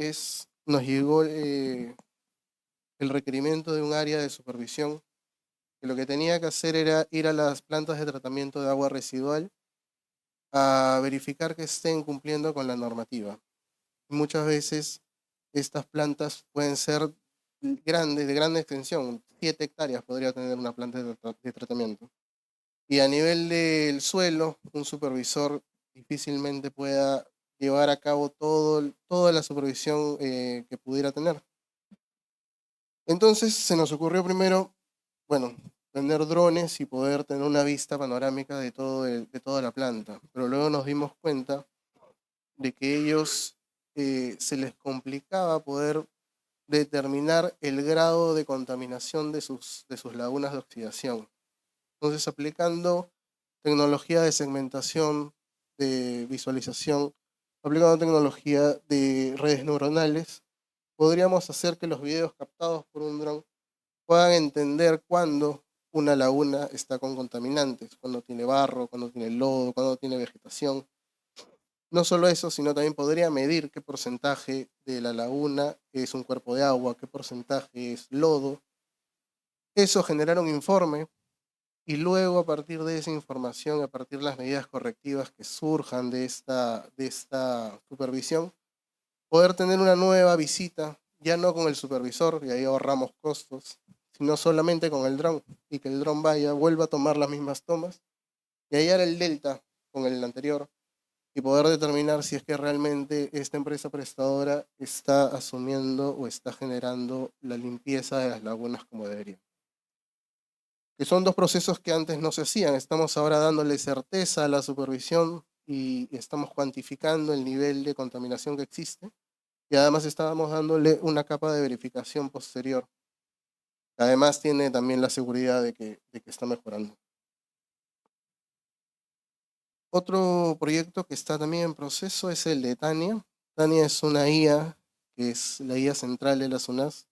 nos llegó el requerimiento de un área de supervisión que lo que tenía que hacer era ir a las plantas de tratamiento de agua residual a verificar que estén cumpliendo con la normativa. Muchas veces estas plantas pueden ser grande, de grande extensión, 7 hectáreas podría tener una planta de tratamiento. Y a nivel del suelo, un supervisor difícilmente pueda llevar a cabo toda la supervisión que pudiera tener. Entonces se nos ocurrió primero, bueno, tener drones y poder tener una vista panorámica de toda la planta. Pero luego nos dimos cuenta de que ellos se les complicaba poder determinar el grado de contaminación de sus lagunas de oxidación. Entonces, aplicando tecnología de segmentación, de visualización, aplicando tecnología de redes neuronales, podríamos hacer que los videos captados por un dron puedan entender cuándo una laguna está con contaminantes, cuando tiene barro, cuando tiene lodo, cuando tiene vegetación. No solo eso, sino también podría medir qué porcentaje de la laguna es un cuerpo de agua, qué porcentaje es lodo. Eso generar un informe y luego a partir de esa información, a partir de las medidas correctivas que surjan de esta supervisión, poder tener una nueva visita, ya no con el supervisor, y ahí ahorramos costos, sino solamente con el dron, y que el dron vuelva a tomar las mismas tomas, y hallar el delta con el anterior, y poder determinar si es que realmente esta empresa prestadora está asumiendo o está generando la limpieza de las lagunas como debería. Que son dos procesos que antes no se hacían. Estamos ahora dándole certeza a la supervisión y estamos cuantificando el nivel de contaminación que existe. Y además estábamos dándole una capa de verificación posterior. Además tiene también la seguridad de que está mejorando. Otro proyecto que está también en proceso es el de Tania. Tania es una IA, que es la IA central de la SUNAS,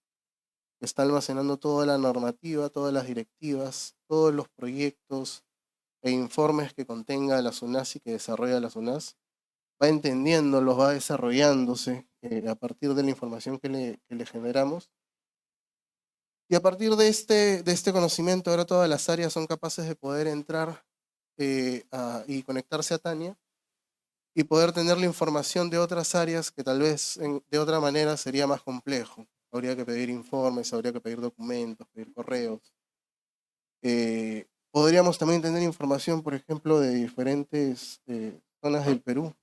que está almacenando toda la normativa, todas las directivas, todos los proyectos e informes que contenga la SUNAS y que desarrolla la SUNAS. Va entendiéndolos, va desarrollándose a partir de la información que le generamos. Y a partir de este conocimiento, ahora todas las áreas son capaces de poder entrar y conectarse a Tania y poder tener la información de otras áreas que tal vez de otra manera sería más complejo. Habría que pedir informes, habría que pedir documentos, pedir correos. Podríamos también tener información, por ejemplo, de diferentes zonas del Perú.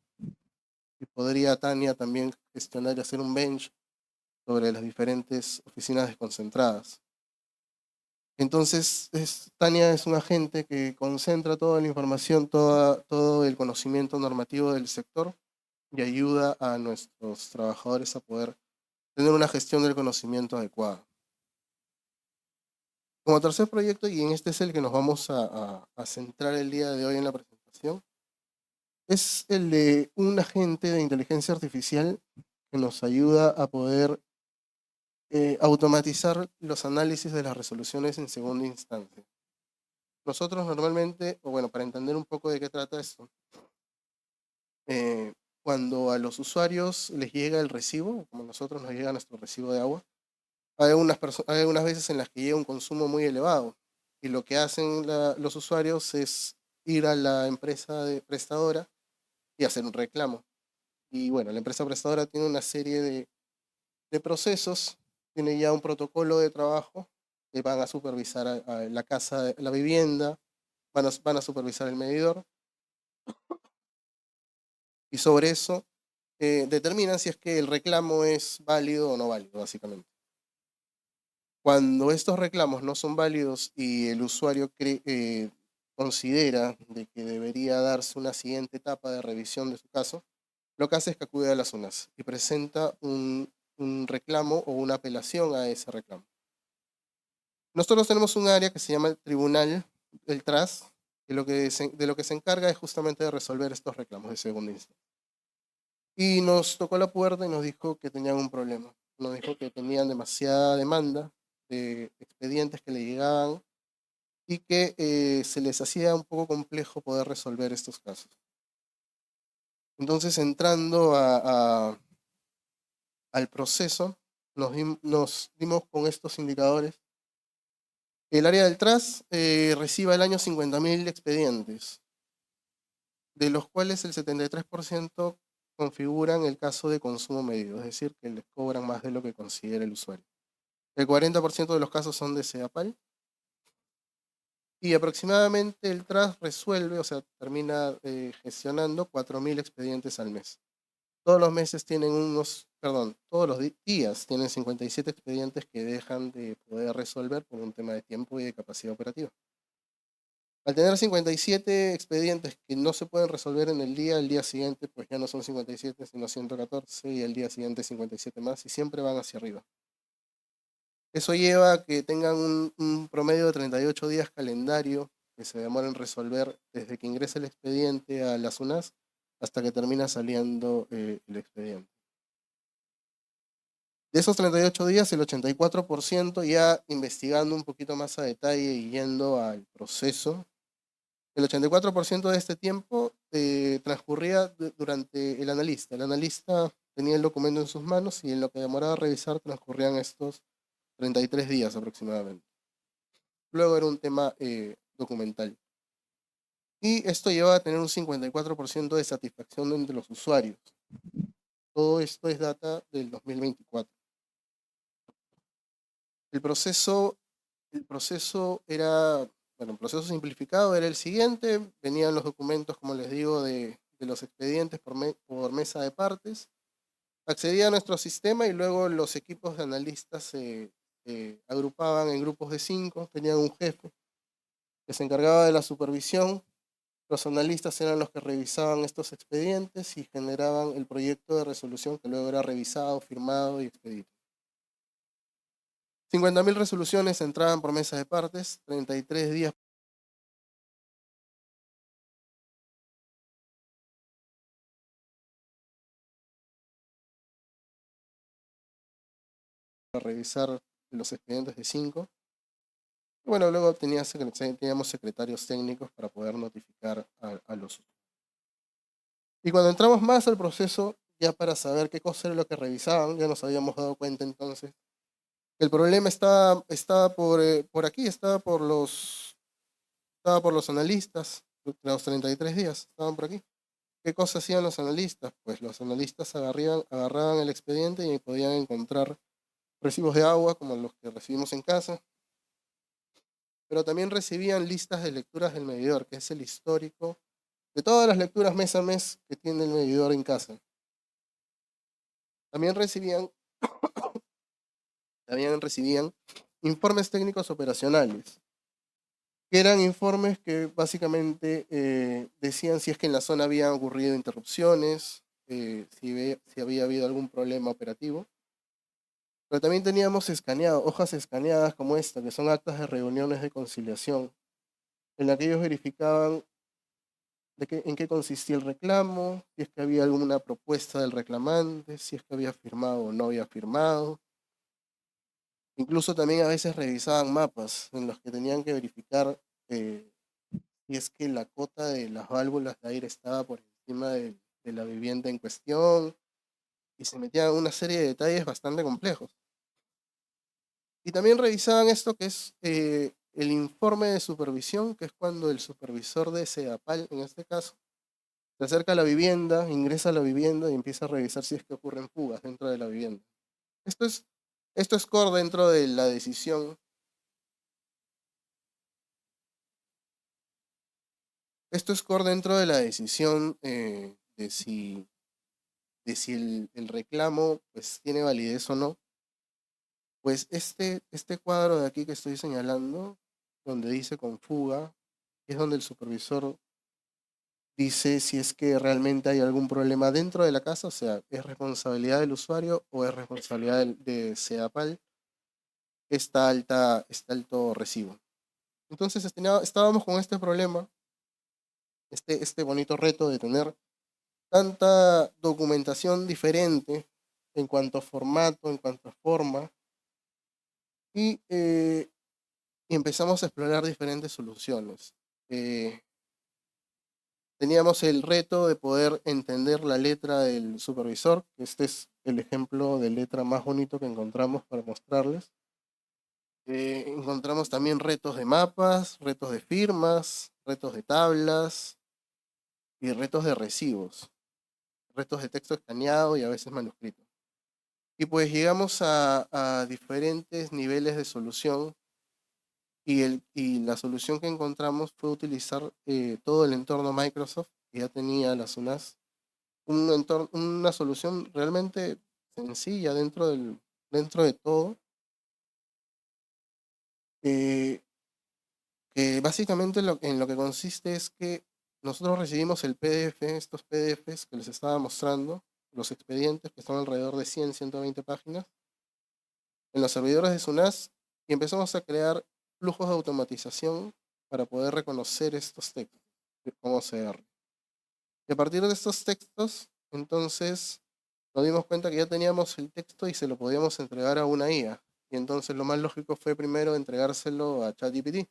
Y podría Tania también gestionar y hacer un bench sobre las diferentes oficinas desconcentradas. Entonces, Tania es un agente que concentra toda la información, todo el conocimiento normativo del sector y ayuda a nuestros trabajadores a poder tener una gestión del conocimiento adecuada. Como tercer proyecto, y en este es el que nos vamos a centrar el día de hoy en la presentación, es el de un agente de inteligencia artificial que nos ayuda a poder automatizar los análisis de las resoluciones en segunda instancia. Nosotros normalmente, o bueno, para entender un poco de qué trata esto, cuando a los usuarios les llega el recibo, como a nosotros nos llega nuestro recibo de agua, hay algunas veces en las que llega un consumo muy elevado y lo que hacen los usuarios es ir a la empresa prestadora y hacer un reclamo. Y bueno, la empresa prestadora tiene una serie de procesos, tiene ya un protocolo de trabajo que van a supervisar a la casa, la vivienda, van a supervisar el medidor y sobre eso determinan si es que el reclamo es válido o no válido, básicamente. Cuando estos reclamos no son válidos y el usuario considera de que debería darse una siguiente etapa de revisión de su caso, lo que hace es que acude a las SUNAS y presenta un reclamo o una apelación a ese reclamo. Nosotros tenemos un área que se llama el tribunal, el TRAS, que de lo que se encarga es justamente de resolver estos reclamos de segunda instancia. Y nos tocó la puerta y nos dijo que tenían un problema. Nos dijo que tenían demasiada demanda de expedientes que le llegaban y que se les hacía un poco complejo poder resolver estos casos. Entonces, entrando al proceso, nos dimos con estos indicadores. El área del TRAS recibe al año 50.000 expedientes, de los cuales el 73% configuran el caso de consumo medido, es decir, que les cobran más de lo que considera el usuario. El 40% de los casos son de CEDAPAL. Y aproximadamente el TRAS resuelve, o sea, termina gestionando 4.000 expedientes al mes. Todos los meses tienen todos los días tienen 57 expedientes que dejan de poder resolver por un tema de tiempo y de capacidad operativa. Al tener 57 expedientes que no se pueden resolver en el día siguiente pues ya no son 57 sino 114 y el día siguiente 57 más y siempre van hacia arriba. Eso lleva a que tengan un promedio de 38 días calendario que se demora en resolver desde que ingresa el expediente a la SUNAS hasta que termina saliendo el expediente. De esos 38 días, el 84% ya investigando un poquito más a detalle y yendo al proceso, el 84% de este tiempo transcurría durante el analista. El analista tenía el documento en sus manos y en lo que demoraba a revisar transcurrían estos 33 días aproximadamente. Luego era un tema documental. Y esto lleva a tener un 54% de satisfacción entre los usuarios. Todo esto es data del 2024. El proceso era, bueno, el proceso simplificado era el siguiente. Venían los documentos, como les digo, de los expedientes por mesa de partes. Accedía a nuestro sistema y luego los equipos de analistas se agrupaban en grupos de 5, tenían un jefe que se encargaba de la supervisión. Los analistas eran los que revisaban estos expedientes y generaban el proyecto de resolución que luego era revisado, firmado y expedido. 50.000 resoluciones entraban por mesa de partes, 33 días para revisar los expedientes de 5. Y bueno, luego teníamos secretarios técnicos para poder notificar a los usuarios. Y cuando entramos más al proceso, ya para saber qué cosa era lo que revisaban, ya nos habíamos dado cuenta entonces que el problema estaba por aquí, estaba por los analistas, los 33 días, estaban por aquí. ¿Qué cosa hacían los analistas? Pues los analistas agarraban el expediente y podían encontrar recibos de agua como los que recibimos en casa, pero también recibían listas de lecturas del medidor, que es el histórico de todas las lecturas mes a mes que tiene el medidor en casa. También recibían informes técnicos operacionales, que eran informes que básicamente decían si es que en la zona habían ocurrido interrupciones, si había habido algún problema operativo. Pero también teníamos hojas escaneadas como esta, que son actas de reuniones de conciliación, en las que ellos verificaban en qué consistía el reclamo, si es que había alguna propuesta del reclamante, si es que había firmado o no había firmado. Incluso también a veces revisaban mapas en los que tenían que verificar si es que la cota de las válvulas de aire estaba por encima de la vivienda en cuestión, y se metían una serie de detalles bastante complejos. Y también revisaban esto que es el informe de supervisión, que es cuando el supervisor de CEDAPAL, en este caso, se acerca a la vivienda, ingresa a la vivienda y empieza a revisar si es que ocurren fugas dentro de la vivienda. Esto es core dentro de la decisión. Esto es core dentro de la decisión de si el reclamo pues, tiene validez o no. Pues este cuadro de aquí que estoy señalando, donde dice con fuga, es donde el supervisor dice si es que realmente hay algún problema dentro de la casa, o sea, es responsabilidad del usuario o es responsabilidad de CEDAPAL este alto recibo. Entonces estábamos con este problema, este bonito reto de tener tanta documentación diferente en cuanto a formato, en cuanto a forma, y empezamos a explorar diferentes soluciones. Teníamos el reto de poder entender la letra del supervisor, que este es el ejemplo de letra más bonito que encontramos para mostrarles. Encontramos también retos de mapas, retos de firmas, retos de tablas y retos de recibos, retos de texto escaneado y a veces manuscrito. Y pues llegamos a diferentes niveles de solución y la solución que encontramos fue utilizar todo el entorno Microsoft, que ya tenía la SUNAS, una solución realmente sencilla dentro de todo, eh, que básicamente en lo que consiste es que nosotros recibimos el PDF, estos PDFs que les estaba mostrando, los expedientes que son alrededor de 100, 120 páginas, en los servidores de SUNAS y empezamos a crear flujos de automatización para poder reconocer estos textos con OCR. Y a partir de estos textos, entonces nos dimos cuenta que ya teníamos el texto y se lo podíamos entregar a una IA. Y entonces lo más lógico fue primero entregárselo a ChatGPT.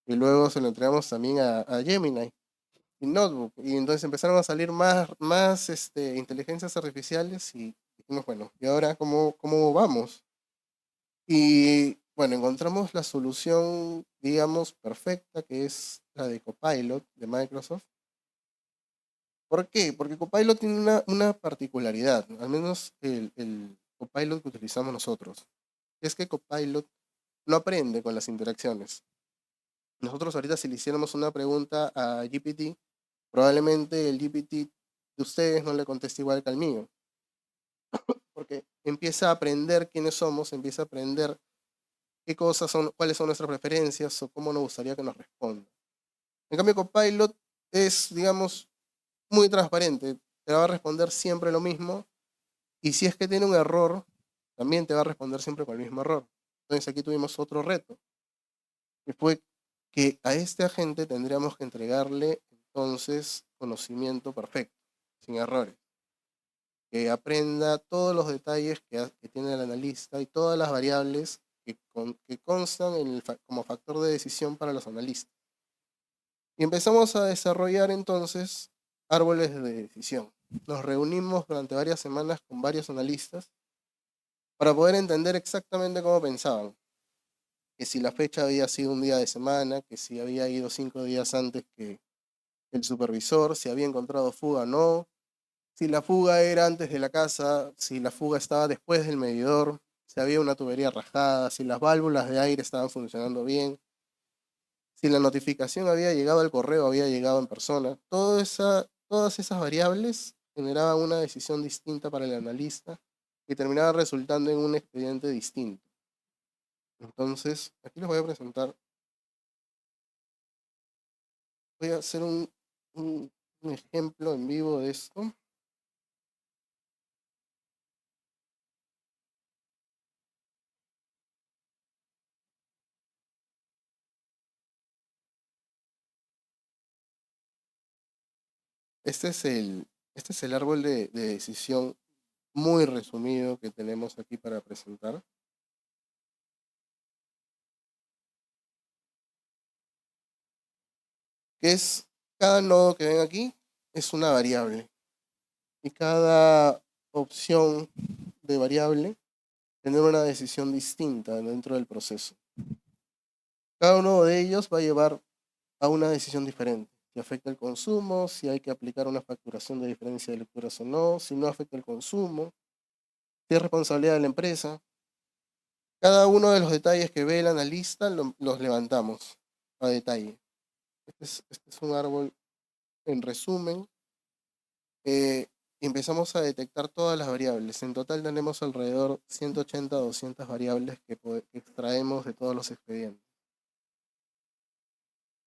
Y luego se lo entregamos también a Gemini y Notebook. Y entonces empezaron a salir más inteligencias artificiales y dijimos, bueno, ¿y ahora cómo vamos? Y bueno, encontramos la solución, digamos, perfecta, que es la de Copilot de Microsoft. ¿Por qué? Porque Copilot tiene una particularidad, al menos el Copilot que utilizamos nosotros. Es que Copilot no aprende con las interacciones. Nosotros ahorita si le hiciéramos una pregunta a GPT, probablemente el GPT de ustedes no le conteste igual que al mío. Porque empieza a aprender quiénes somos, empieza a aprender cuáles son nuestras preferencias o cómo nos gustaría que nos responda. En cambio, Copilot es, digamos, muy transparente. Te va a responder siempre lo mismo. Y si es que tiene un error, también te va a responder siempre con el mismo error. Entonces aquí tuvimos otro reto. Que fue que a este agente tendríamos que entregarle entonces conocimiento perfecto, sin errores. Que aprenda todos los detalles que tiene el analista y todas las variables que constan como factor de decisión para los analistas. Y empezamos a desarrollar entonces árboles de decisión. Nos reunimos durante varias semanas con varios analistas para poder entender exactamente cómo pensaban. Que si la fecha había sido un día de semana, que si había ido 5 días antes que el supervisor, si había encontrado fuga o no, si la fuga era antes de la casa, si la fuga estaba después del medidor, si había una tubería rajada, si las válvulas de aire estaban funcionando bien, si la notificación había llegado al correo, había llegado en persona. Todas esas variables generaban una decisión distinta para el analista y terminaba resultando en un expediente distinto. Entonces, aquí les voy a presentar. Voy a hacer un ejemplo en vivo de esto. Este es el árbol de decisión muy resumido que tenemos aquí para presentar. Que es, cada nodo que ven aquí es una variable. Y cada opción de variable tiene una decisión distinta dentro del proceso. Cada uno de ellos va a llevar a una decisión diferente. Si afecta el consumo, si hay que aplicar una facturación de diferencia de lecturas o no, si no afecta el consumo, si es responsabilidad de la empresa. Cada uno de los detalles que ve el analista los levantamos a detalle. Este es un árbol en resumen. Empezamos a detectar todas las variables. En total tenemos alrededor 180 a 200 variables que extraemos de todos los expedientes.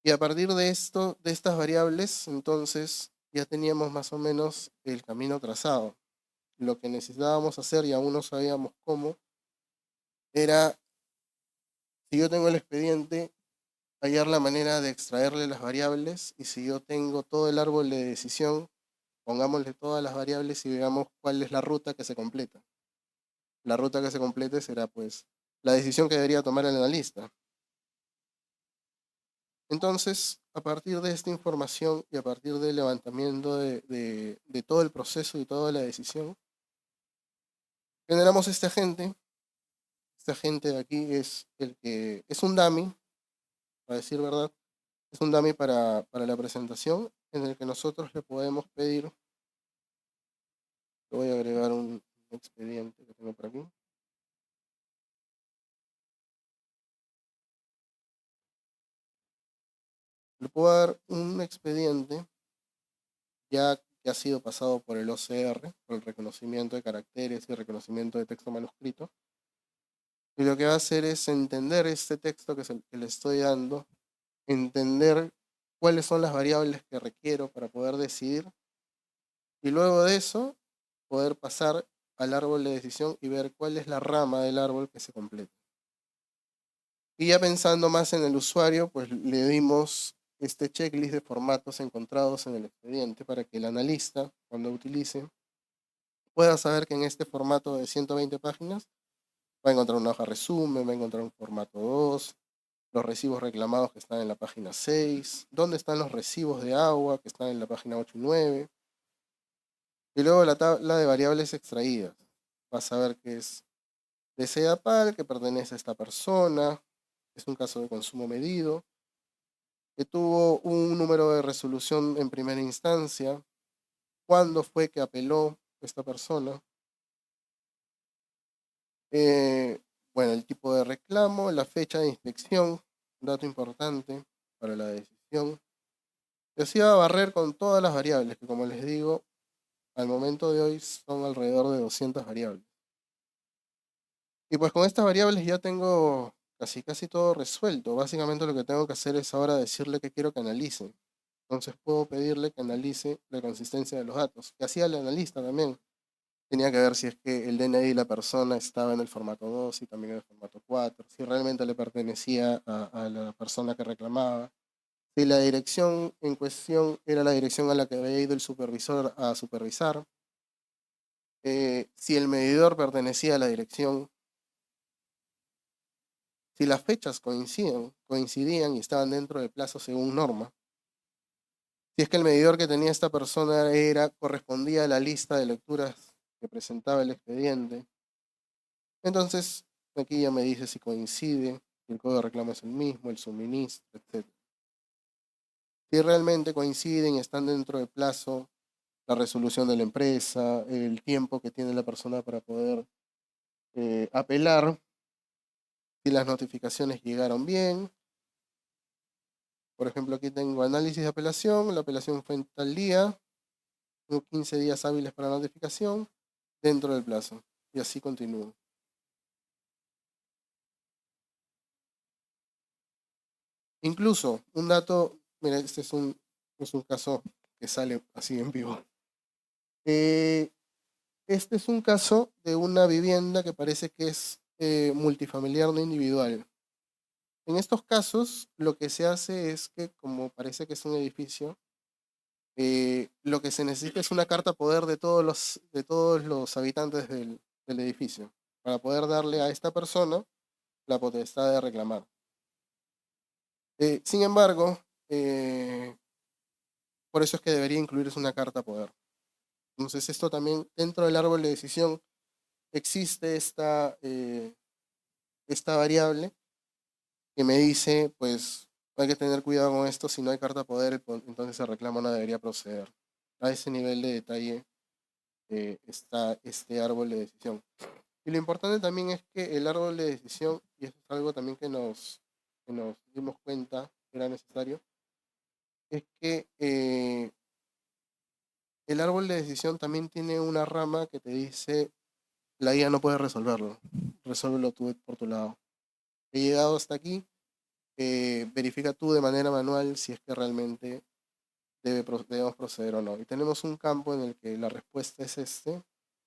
Y a partir de estas variables, entonces ya teníamos más o menos el camino trazado. Lo que necesitábamos hacer, y aún no sabíamos cómo, era, si yo tengo el expediente, hallar la manera de extraerle las variables, y si yo tengo todo el árbol de decisión, pongámosle todas las variables y veamos cuál es la ruta que se completa. La ruta que se complete será pues la decisión que debería tomar el analista. Entonces, a partir de esta información y a partir del levantamiento de todo el proceso y toda la decisión, generamos este agente. Este agente de aquí es es un dummy, para decir verdad, es un dummy para la presentación en el que nosotros le podemos pedir, le voy a agregar un expediente. Le puedo dar un expediente ya que ha sido pasado por el OCR, por el reconocimiento de caracteres y reconocimiento de texto manuscrito. Y lo que va a hacer es entender este texto que le estoy dando, entender cuáles son las variables que requiero para poder decidir, y luego de eso poder pasar al árbol de decisión y ver cuál es la rama del árbol que se completa. Y ya pensando más en el usuario, pues le dimos este checklist de formatos encontrados en el expediente para que el analista, cuando utilice, pueda saber que en este formato de 120 páginas va a encontrar una hoja resumen, va a encontrar un formato 2, los recibos reclamados que están en la página 6, dónde están los recibos de agua que están en la página 8 y 9, y luego la tabla de variables extraídas. Va a saber que es de SEDAPAL, que pertenece a esta persona, es un caso de consumo medido, que tuvo un número de resolución en primera instancia, cuándo fue que apeló esta persona, bueno, el tipo de reclamo, la fecha de inspección, un dato importante para la decisión. Y así va a barrer con todas las variables, que como les digo, al momento de hoy son alrededor de 200 variables. Y pues con estas variables ya tengo casi todo resuelto. Básicamente lo que tengo que hacer es ahora decirle que quiero que analice. Entonces puedo pedirle que analice la consistencia de los datos, que hacía el analista también. Tenía que ver si es que el DNI de la persona estaba en el formato 2 y también en el formato 4, si realmente le pertenecía a la persona que reclamaba, si la dirección en cuestión era la dirección a la que había ido el supervisor a supervisar, si el medidor pertenecía a la dirección, si las fechas coincidían y estaban dentro del plazo según norma, si es que el medidor que tenía esta persona correspondía a la lista de lecturas que presentaba el expediente. Entonces, aquí ya me dice si coincide, si el código de reclamo es el mismo, el suministro, etc. Si realmente coinciden y están dentro del plazo, la resolución de la empresa, el tiempo que tiene la persona para poder apelar, si las notificaciones llegaron bien. Por ejemplo, aquí tengo análisis de apelación, la apelación fue en tal día, tengo 15 días hábiles para notificación, dentro del plazo, y así continúo. Incluso, un dato, mira, este es un caso que sale así en vivo. Este es un caso de una vivienda que parece que es multifamiliar no individual. En estos casos, lo que se hace es que, como parece que es un edificio, lo que se necesita es una carta poder de todos los habitantes del edificio, para poder darle a esta persona la potestad de reclamar. Sin embargo, por eso es que debería incluirse una carta poder. Entonces, esto también, dentro del árbol de decisión, existe esta variable que me dice, pues, hay que tener cuidado con esto, si no hay carta poder, entonces el reclamo no debería proceder. A ese nivel de detalle está este árbol de decisión. Y lo importante también es que el árbol de decisión, y eso es algo también que nos dimos cuenta que era necesario, es que el árbol de decisión también tiene una rama que te dice, la IA no puede resolverlo, resuélvelo tú por tu lado. He llegado hasta aquí, verifica tú de manera manual si es que realmente debemos proceder o no. Y tenemos un campo en el que la respuesta es este,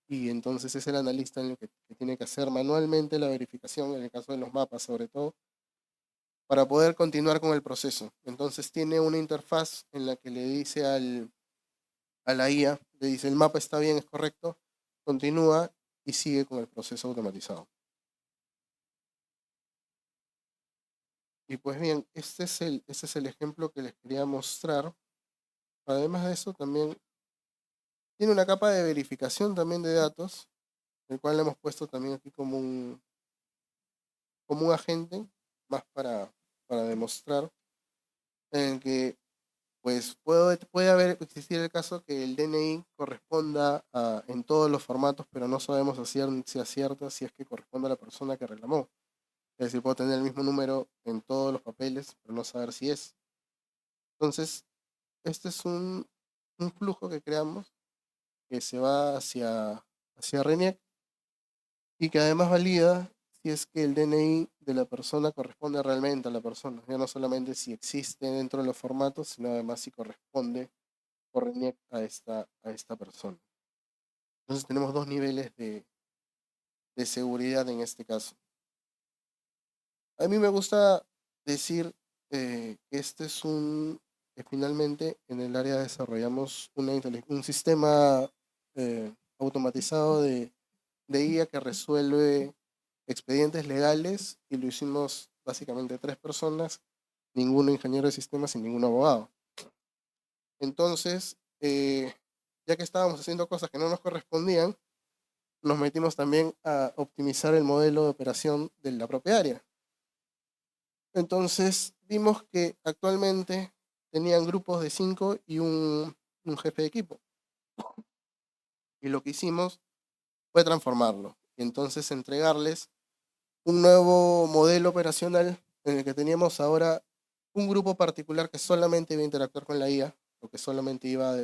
y entonces es el analista en el que tiene que hacer manualmente la verificación, en el caso de los mapas sobre todo, para poder continuar con el proceso. Entonces tiene una interfaz en la que le dice a la IA, le dice el mapa está bien, es correcto, continúa y sigue con el proceso automatizado. Y pues bien, este es el ejemplo que les quería mostrar. Además de eso, también tiene una capa de verificación también de datos, el cual le hemos puesto también aquí como un agente, más para demostrar, en el que pues puede existir el caso que el DNI corresponda en todos los formatos, pero no sabemos si acierta si es que corresponde a la persona que reclamó. Es decir, puedo tener el mismo número en todos los papeles, pero no saber si es. Entonces, este es un flujo que creamos que se va hacia RENIEC y que además valida si es que el DNI de la persona corresponde realmente a la persona. Ya no solamente si existe dentro de los formatos, sino además si corresponde por RENIEC a esta persona. Entonces tenemos dos niveles de seguridad en este caso. A mí me gusta decir que este es que finalmente en el área desarrollamos un sistema automatizado de IA que resuelve expedientes legales y lo hicimos básicamente 3 personas, ninguno ingeniero de sistemas y ningún abogado. Entonces, ya que estábamos haciendo cosas que no nos correspondían, nos metimos también a optimizar el modelo de operación de la propia área. Entonces, vimos que actualmente tenían grupos de 5 y un jefe de equipo. Y lo que hicimos fue transformarlo. Y entonces entregarles un nuevo modelo operacional en el que teníamos ahora un grupo particular que solamente iba a interactuar con la IA, o que solamente iba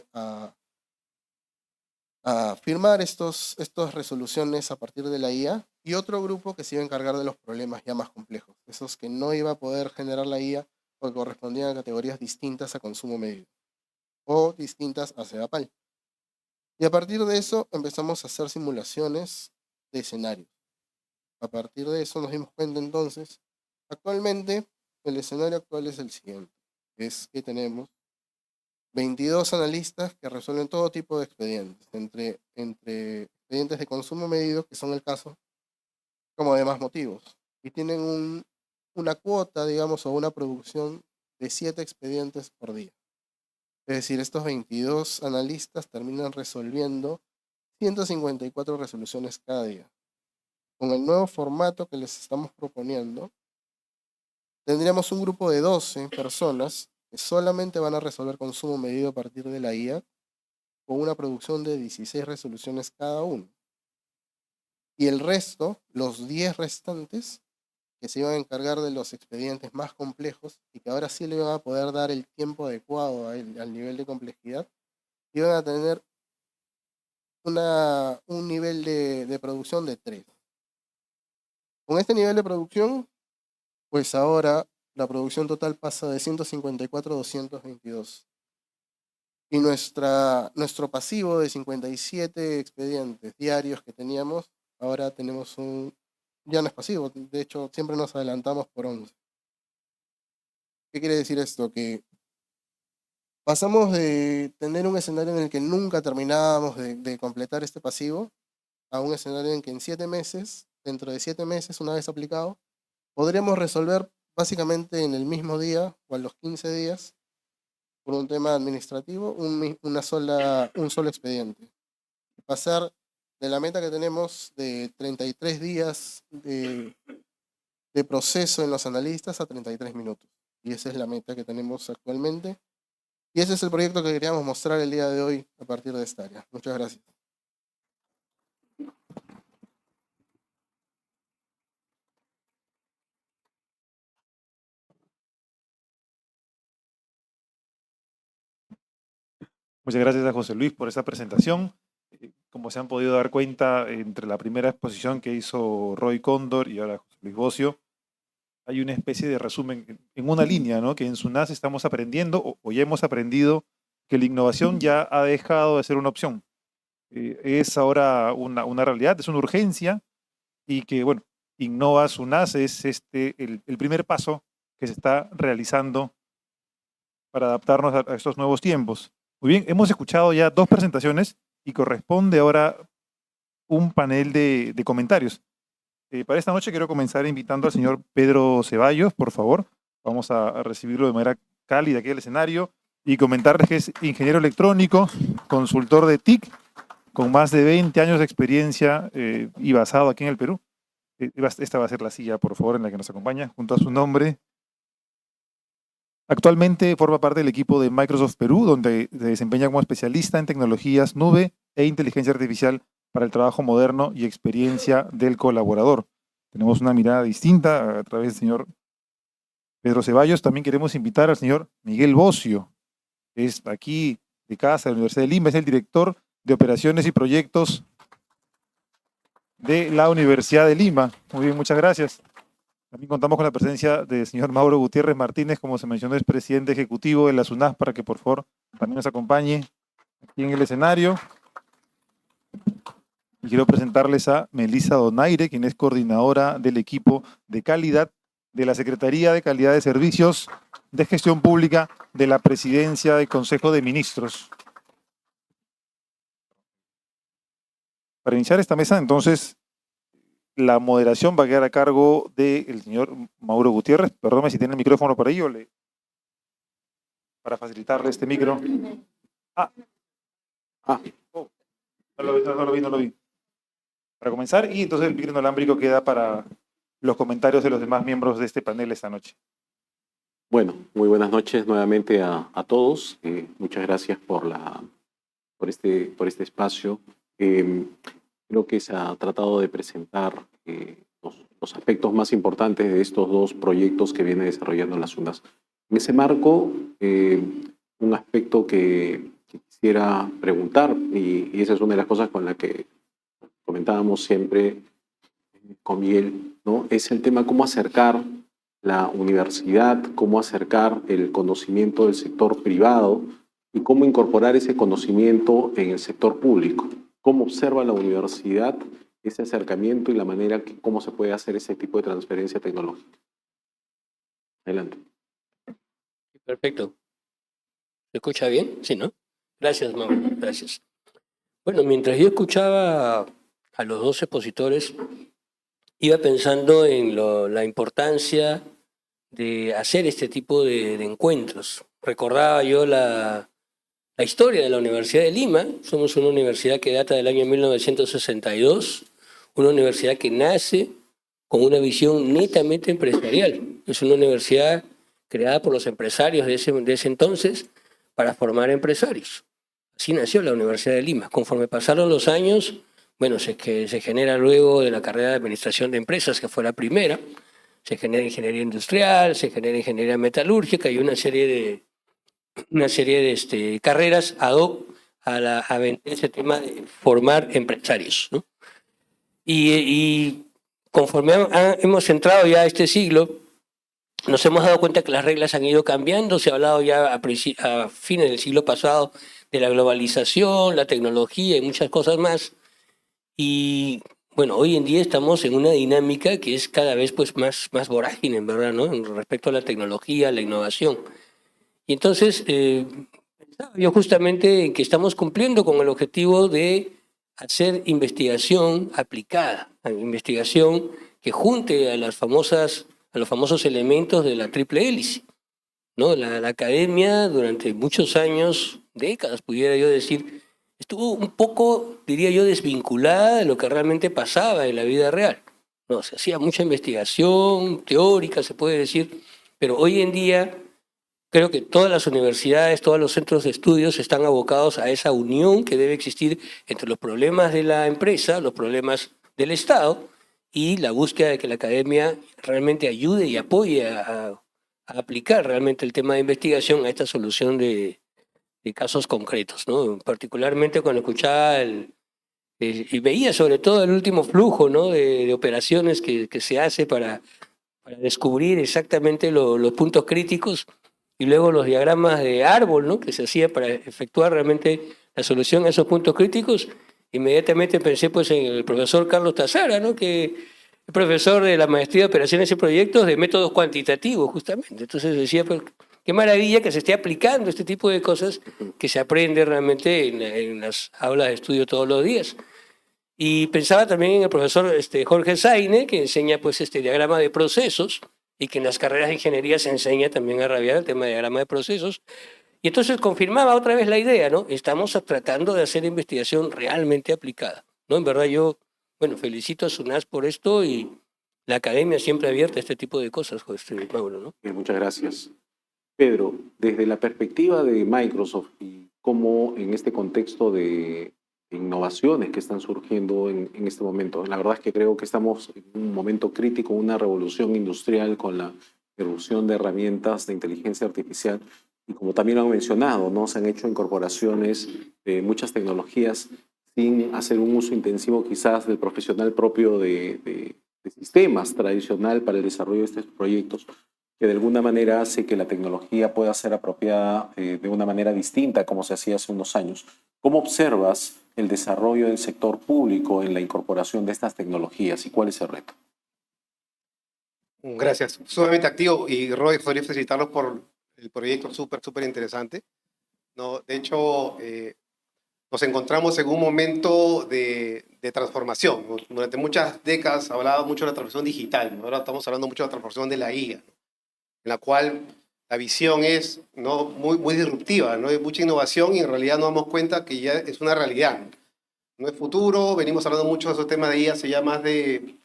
a firmar estas resoluciones a partir de la IA, y otro grupo que se iba a encargar de los problemas ya más complejos, esos que no iba a poder generar la IA porque correspondían a categorías distintas a consumo medio o distintas a CEDAPAL. Y a partir de eso empezamos a hacer simulaciones de escenarios. A partir de eso nos dimos cuenta entonces, actualmente el escenario actual es el siguiente, es que tenemos 22 analistas que resuelven todo tipo de expedientes, entre expedientes de consumo medido, que son el caso, como de más motivos, y tienen una cuota, digamos, o una producción de 7 expedientes por día. Es decir, estos 22 analistas terminan resolviendo 154 resoluciones cada día. Con el nuevo formato que les estamos proponiendo, tendríamos un grupo de 12 personas que solamente van a resolver consumo medido a partir de la IA, con una producción de 16 resoluciones cada uno. Y el resto, los 10 restantes, que se iban a encargar de los expedientes más complejos y que ahora sí le iban a poder dar el tiempo adecuado al nivel de complejidad, iban a tener un nivel de producción de 3. Con este nivel de producción, pues ahora la producción total pasa de 154 a 222. Y nuestro pasivo de 57 expedientes diarios que teníamos, ahora tenemos ya no es pasivo, de hecho siempre nos adelantamos por 11. ¿Qué quiere decir esto? Que pasamos de tener un escenario en el que nunca terminábamos de completar este pasivo a un escenario en que en 7 meses, dentro de 7 meses, una vez aplicado, podríamos resolver básicamente en el mismo día o a los 15 días, por un tema administrativo, un solo expediente. Pasar de la meta que tenemos de 33 días de proceso en los analistas a 33 minutos. Y esa es la meta que tenemos actualmente. Y ese es el proyecto que queríamos mostrar el día de hoy a partir de esta área. Muchas gracias.
Muchas gracias a José Luis por esta presentación. Como se han podido dar cuenta, entre la primera exposición que hizo Roy Cóndor y ahora José Luis Bocio, hay una especie de resumen en una línea, ¿no? Que en SUNAS estamos aprendiendo o ya hemos aprendido que la innovación ya ha dejado de ser una opción. Es ahora una realidad, es una urgencia y que, bueno, Innova SUNAS es el primer paso que se está realizando para adaptarnos a estos nuevos tiempos. Muy bien, hemos escuchado ya 2 presentaciones y corresponde ahora un panel de comentarios. Para esta noche quiero comenzar invitando al señor Pedro Ceballos, por favor. Vamos a recibirlo de manera cálida aquí al escenario y comentarles que es ingeniero electrónico, consultor de TIC, con más de 20 años de experiencia y basado aquí en el Perú. Esta va a ser la silla, por favor, en la que nos acompaña, junto a su nombre. Actualmente forma parte del equipo de Microsoft Perú, donde se desempeña como especialista en tecnologías nube e inteligencia artificial para el trabajo moderno y experiencia del colaborador. Tenemos una mirada distinta a través del señor Pedro Ceballos, también queremos invitar al señor Miguel Bocio, que es aquí de casa de la Universidad de Lima, es el director de Operaciones y Proyectos de la Universidad de Lima. Muy bien, muchas gracias. También contamos con la presencia del señor Mauro Gutiérrez Martínez, como se mencionó, es presidente ejecutivo de la SUNAS, para que por favor también nos acompañe aquí en el escenario. Y quiero presentarles a Melissa Donaire, quien es coordinadora del equipo de calidad de la Secretaría de Calidad de Servicios de Gestión Pública de la Presidencia del Consejo de Ministros. Para iniciar esta mesa, entonces, la moderación va a quedar a cargo del señor Mauro Gutiérrez. Perdóname si tiene el micrófono para ello, para facilitarle este micro. No lo vi. Para comenzar, y entonces el micro inalámbrico queda para los comentarios de los demás miembros de este panel esta noche.
Bueno, muy buenas noches nuevamente a todos. Muchas gracias por este espacio. Creo que se ha tratado de presentar los aspectos más importantes de estos dos proyectos que viene desarrollando la SUNAS. En ese marco, un aspecto que quisiera preguntar, y esa es una de las cosas con la que comentábamos siempre con Miguel, ¿no? Es el tema cómo acercar la universidad, cómo acercar el conocimiento del sector privado y cómo incorporar ese conocimiento en el sector público. ¿Cómo observa la universidad ese acercamiento y la manera cómo se puede hacer ese tipo de transferencia tecnológica? Adelante.
Perfecto. ¿Se escucha bien? Sí, ¿no? Gracias, Mauro. Gracias. Bueno, mientras yo escuchaba a los dos expositores, iba pensando en la importancia de hacer este tipo de encuentros. Recordaba yo la historia de la Universidad de Lima. Somos una universidad que data del año 1962, una universidad que nace con una visión netamente empresarial. Es una universidad creada por los empresarios de ese entonces para formar empresarios. Así nació la Universidad de Lima. Conforme pasaron los años, bueno, se genera luego de la carrera de Administración de Empresas, que fue la primera, se genera Ingeniería Industrial, se genera Ingeniería Metalúrgica y una serie de carreras ad hoc a ese tema de formar empresarios, ¿no? Y conforme hemos entrado ya a este siglo, nos hemos dado cuenta que las reglas han ido cambiando. Se ha hablado ya a fines del siglo pasado de la globalización, la tecnología y muchas cosas más. Y bueno, hoy en día estamos en una dinámica que es cada vez pues, más vorágine, en verdad, ¿no? Respecto a la tecnología, la innovación. Y entonces, pensaba yo justamente en que estamos cumpliendo con el objetivo de hacer investigación aplicada, investigación que junte a los famosos elementos de la triple hélice, ¿no? La academia durante muchos años, décadas pudiera yo decir, estuvo un poco, diría yo, desvinculada de lo que realmente pasaba en la vida real. No, se hacía mucha investigación teórica, se puede decir, pero hoy en día creo que todas las universidades, todos los centros de estudios están abocados a esa unión que debe existir entre los problemas de la empresa, los problemas del Estado y la búsqueda de que la academia realmente ayude y apoye a aplicar realmente el tema de investigación a esta solución de casos concretos, ¿no? Particularmente cuando escuchaba y veía sobre todo el último flujo, ¿no? de operaciones que se hace para descubrir exactamente los puntos críticos y luego los diagramas de árbol, ¿no? que se hacía para efectuar realmente la solución a esos puntos críticos. Inmediatamente pensé pues, en el profesor Carlos Tazara, ¿no? que es profesor de la maestría de operaciones y proyectos de métodos cuantitativos, justamente. Entonces decía, pues, qué maravilla que se esté aplicando este tipo de cosas que se aprende realmente en las aulas de estudio todos los días. Y pensaba también en el profesor Jorge Zaine, que enseña pues, este diagrama de procesos y que en las carreras de ingeniería se enseña también a rabiar el tema de diagrama de procesos. Y entonces confirmaba otra vez la idea, ¿no? Estamos tratando de hacer investigación realmente aplicada, ¿no? En verdad yo, bueno, felicito a SUNAS por esto y la academia siempre abierta a este tipo de cosas, Mauro, ¿no?
Bien, muchas gracias. Pedro, desde la perspectiva de Microsoft y cómo en este contexto de innovaciones que están surgiendo en este momento, la verdad es que creo que estamos en un momento crítico, una revolución industrial con la irrupción de herramientas de inteligencia artificial. Y como también lo han mencionado, ¿no? Se han hecho incorporaciones de muchas tecnologías sin hacer un uso intensivo quizás del profesional propio de sistemas tradicional para el desarrollo de estos proyectos, que de alguna manera hace que la tecnología pueda ser apropiada de una manera distinta como se hacía hace unos años. ¿Cómo observas el desarrollo del sector público en la incorporación de estas tecnologías y cuál es el reto?
Gracias, sumamente activo, y Roy, quería felicitarlos por el proyecto súper interesante, ¿no? De hecho, nos encontramos en un momento de transformación, ¿no? Durante muchas décadas se hablaba mucho de la transformación digital, ¿no? Ahora estamos hablando mucho de la transformación de la IA, ¿no? En la cual la visión es, ¿no?, muy disruptiva, ¿no? Hay mucha innovación y en realidad nos damos cuenta que ya es una realidad, ¿no? No es futuro, venimos hablando mucho de esos temas de IA hace ya más de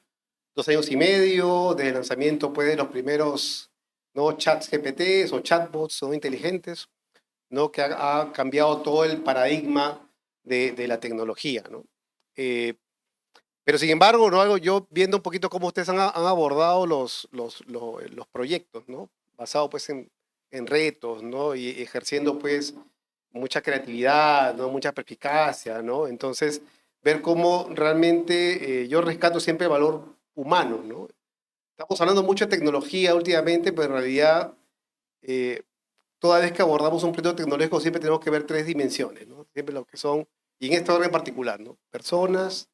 2 años y medio, desde el lanzamiento pues, de los primeros, ¿no?, chats GPTs o chatbots, ¿no?, inteligentes, ¿no?, que ha cambiado todo el paradigma de la tecnología, ¿no? Pero sin embargo, ¿no?, yo viendo un poquito cómo ustedes han abordado los proyectos, ¿no?, basado pues en retos, ¿no?, y ejerciendo pues mucha creatividad, ¿no?, mucha perspicacia, ¿no? Entonces, ver cómo realmente yo rescato siempre el valor humano, ¿no? Estamos hablando mucho de tecnología últimamente, pero en realidad toda vez que abordamos un proyecto tecnológico siempre tenemos que ver 3 dimensiones, ¿no? Siempre lo que son, y en este orden en particular, ¿no?, personas,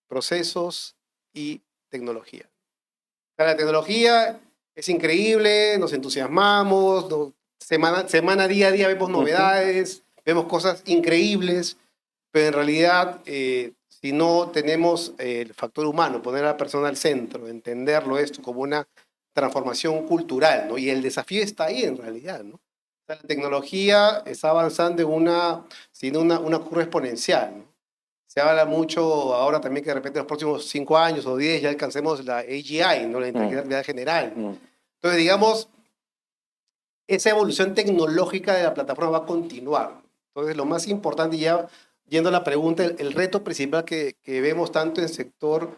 procesos y tecnología. O sea, la tecnología es increíble, nos entusiasmamos, semana, día a día vemos novedades, vemos cosas increíbles, pero en realidad si no tenemos el factor humano, poner a la persona al centro, entenderlo esto como una transformación cultural, ¿no? Y el desafío está ahí en realidad, ¿no? O sea, la tecnología está avanzando en una curva exponencial, ¿no? Se habla mucho ahora también que de repente en los próximos 5 años o 10 ya alcancemos la AGI, ¿no?, la inteligencia artificial general. Entonces, digamos, esa evolución tecnológica de la plataforma va a continuar. Entonces, lo más importante, ya yendo a la pregunta, el reto principal que vemos tanto en sector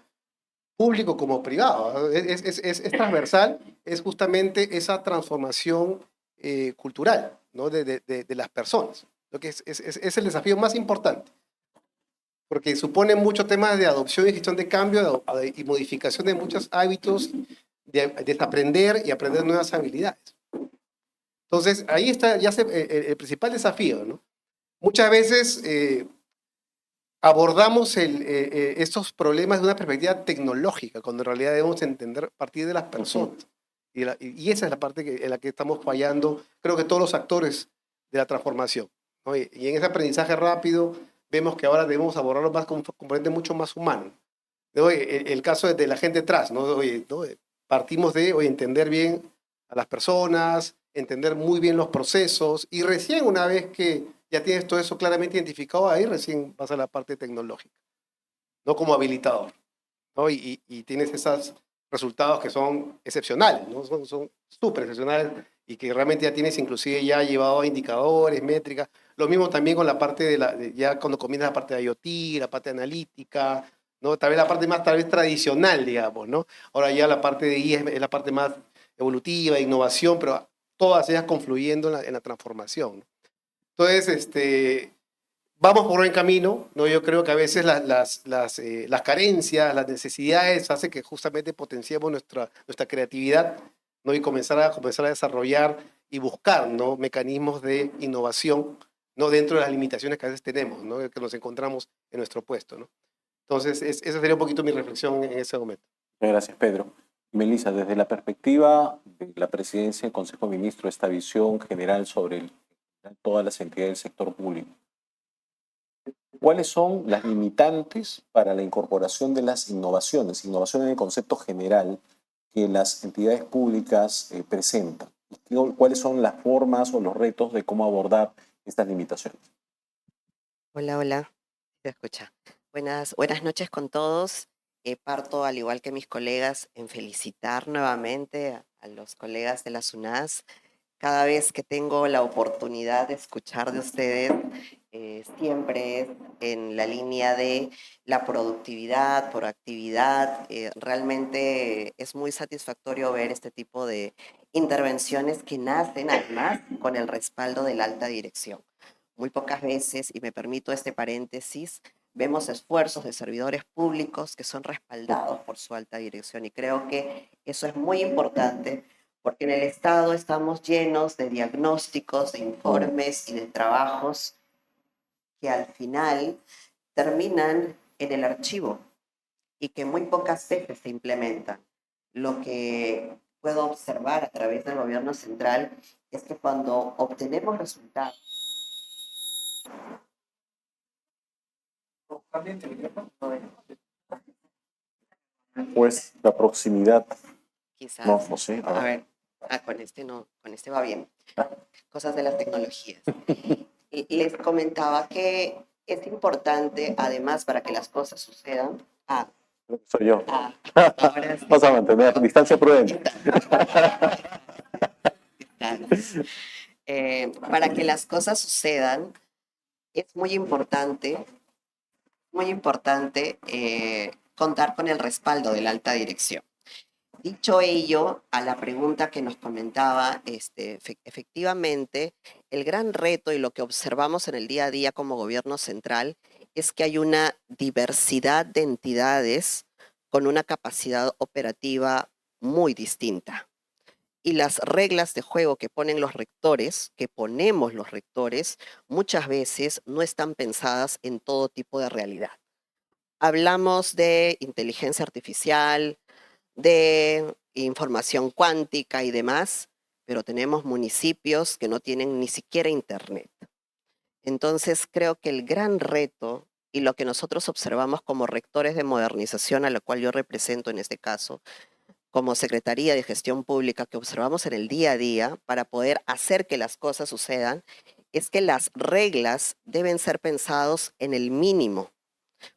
público como privado, es transversal, es justamente esa transformación cultural, ¿no?, de las personas. Lo que es el desafío más importante, porque supone muchos temas de adopción y gestión de cambio y modificación de muchos hábitos, de desaprender y aprender nuevas habilidades. Entonces, ahí está ya el principal desafío, ¿no? Muchas veces abordamos estos problemas de una perspectiva tecnológica, cuando en realidad debemos entender a partir de las personas. Y esa es la parte en la que estamos fallando, creo que todos los actores de la transformación, ¿no? Y en ese aprendizaje rápido vemos que ahora debemos abordarlo más como un componente mucho más humano. El caso de la gente atrás, ¿no? Partimos de entender bien a las personas, entender muy bien los procesos, y recién una vez que ya tienes todo eso claramente identificado, ahí recién pasa la parte tecnológica, no como habilitador, ¿no? Y tienes esos resultados que son excepcionales, ¿no? Son súper excepcionales, y que realmente ya tienes inclusive ya llevado a indicadores, métricas. Lo mismo también con la parte ya cuando comienzas la parte de IoT, la parte analítica, ¿no? Tal vez la parte más tradicional, digamos, ¿no? Ahora ya la parte de I es la parte más evolutiva, de innovación, pero todas ellas confluyendo en la transformación, ¿no? Entonces, vamos por buen camino, ¿no? Yo creo que a veces las carencias, las necesidades hacen que justamente potenciemos nuestra creatividad, ¿no? Y comenzar a desarrollar y buscar, ¿no?, mecanismos de innovación, ¿no?, dentro de las limitaciones que a veces tenemos, ¿no?, que nos encontramos en nuestro puesto, ¿no? Entonces, esa sería un poquito mi reflexión en ese momento.
Gracias, Pedro. Melissa, desde la perspectiva de la presidencia del Consejo de Ministros, esta visión general sobre todas las entidades del sector público, ¿cuáles son las limitantes para la incorporación de las innovaciones? Innovación en el concepto general que las entidades públicas presentan. ¿Cuáles son las formas o los retos de cómo abordar estas limitaciones?
Hola, se escucha. Buenas noches con todos. Parto, al igual que mis colegas, en felicitar nuevamente a los colegas de la SUNAS. Cada vez que tengo la oportunidad de escuchar de ustedes, siempre es en la línea de la productividad, proactividad. Realmente es muy satisfactorio ver este tipo de intervenciones que nacen además con el respaldo de la alta dirección. Muy pocas veces, y me permito este paréntesis, vemos esfuerzos de servidores públicos que son respaldados por su alta dirección, y creo que eso es muy importante porque en el Estado estamos llenos de diagnósticos, de informes y de trabajos que al final terminan en el archivo y que muy pocas veces se implementan. Lo que puedo observar a través del gobierno central es que cuando obtenemos resultados,
Pues la proximidad.
quizás,
No sé.
a ver, con este no, con este va bien. Cosas de las tecnologías. Y les comentaba que es importante, además, para que las cosas sucedan.
Soy yo.
Ahora sí.
Vamos a mantener distancia prudente.
Para que las cosas sucedan, es muy importante contar con el respaldo de la alta dirección. Dicho ello, a la pregunta que nos comentaba, efectivamente, el gran reto y lo que observamos en el día a día como gobierno central es que hay una diversidad de entidades con una capacidad operativa muy distinta. Y las reglas de juego que ponen los rectores, que ponemos los rectores, muchas veces no están pensadas en todo tipo de realidad. Hablamos de inteligencia artificial, de información cuántica y demás, pero tenemos municipios que no tienen ni siquiera internet. Entonces creo que el gran reto y lo que nosotros observamos como rectores de modernización, a lo cual yo represento en este caso, como Secretaría de Gestión Pública, que observamos en el día a día para poder hacer que las cosas sucedan, es que las reglas deben ser pensados en el mínimo,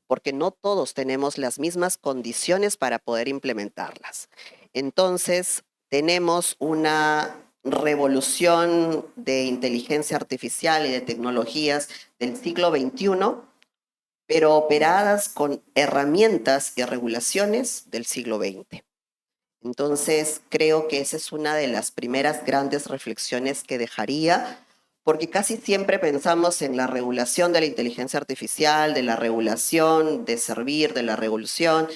porque no todos tenemos las mismas condiciones para poder implementarlas. Entonces, tenemos una revolución de inteligencia artificial y de tecnologías del siglo XXI, pero operadas con herramientas y regulaciones del siglo XX. Entonces, creo que esa es una de las primeras grandes reflexiones que dejaría, porque casi siempre pensamos en la regulación de la inteligencia artificial, de la regulación de servir, de la revolución,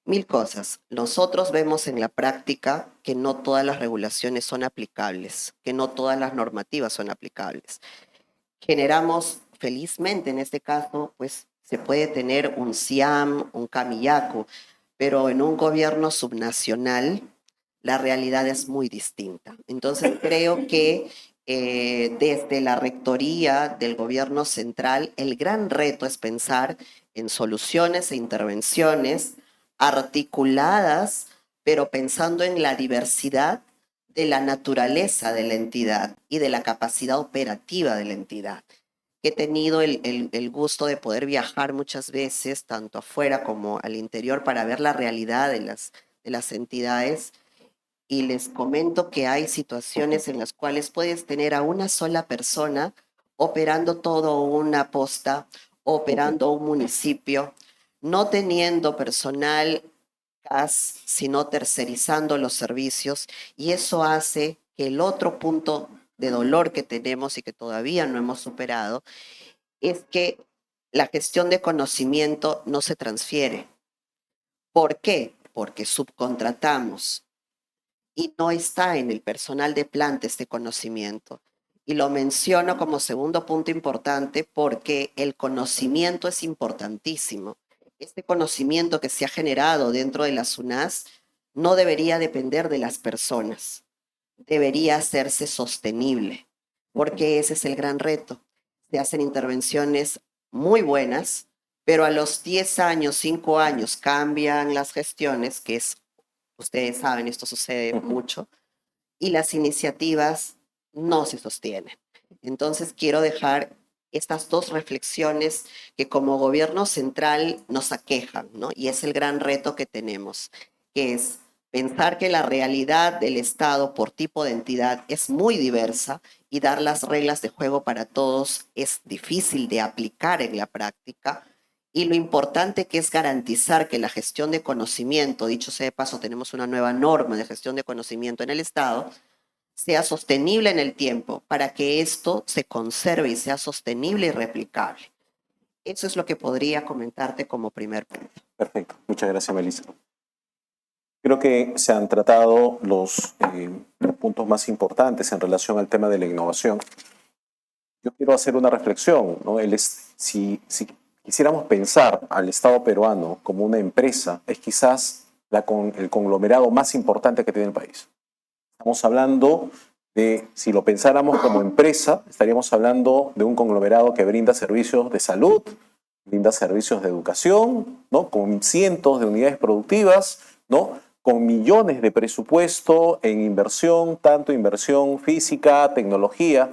mil cosas. Nosotros vemos en la práctica que no todas las regulaciones son aplicables, que no todas las normativas son aplicables. Generamos, felizmente en este caso, pues se puede tener un CIAM, un CAMIYACU, pero en un gobierno subnacional la realidad es muy distinta. Entonces creo que desde la rectoría del gobierno central, el gran reto es pensar en soluciones e intervenciones articuladas, pero pensando en la diversidad de la naturaleza de la entidad y de la capacidad operativa de la entidad. He tenido el gusto de poder viajar muchas veces, tanto afuera como al interior, para ver la realidad de las entidades. Y les comento que hay situaciones en las cuales puedes tener a una sola persona operando todo una posta, operando un municipio, no teniendo personal CAS, sino tercerizando los servicios. Y eso hace que el otro punto de dolor que tenemos y que todavía no hemos superado es que la gestión de conocimiento no se transfiere. ¿Por qué? Porque subcontratamos y no está en el personal de planta este conocimiento. Y lo menciono como segundo punto importante porque el conocimiento es importantísimo. Este conocimiento que se ha generado dentro de la SUNAS no debería depender de las personas, debería hacerse sostenible, porque ese es el gran reto. Se hacen intervenciones muy buenas, pero a los 10 años, 5 años cambian las gestiones, que es, ustedes saben, esto sucede mucho, y las iniciativas no se sostienen. Entonces quiero dejar estas dos reflexiones que como gobierno central nos aquejan, ¿no? Y es el gran reto que tenemos, que es pensar que la realidad del Estado por tipo de entidad es muy diversa y dar las reglas de juego para todos es difícil de aplicar en la práctica. y lo importante que es garantizar que la gestión de conocimiento, dicho sea de paso, tenemos una nueva norma de gestión de conocimiento en el Estado, sea sostenible en el tiempo para que esto se conserve y sea sostenible y replicable. Eso es lo que podría comentarte como primer punto.
Perfecto. Muchas gracias, Melissa. Creo que se han tratado los puntos más importantes en relación al tema de la innovación. Yo quiero hacer una reflexión, ¿no? Si quisiéramos pensar al Estado peruano como una empresa, es quizás el conglomerado más importante que tiene el país. Estamos hablando de, si lo pensáramos como empresa, estaríamos hablando de un conglomerado que brinda servicios de salud, brinda servicios de educación, ¿no? Con cientos de unidades productivas, ¿no? Con millones de presupuesto en inversión, tanto inversión física, tecnología,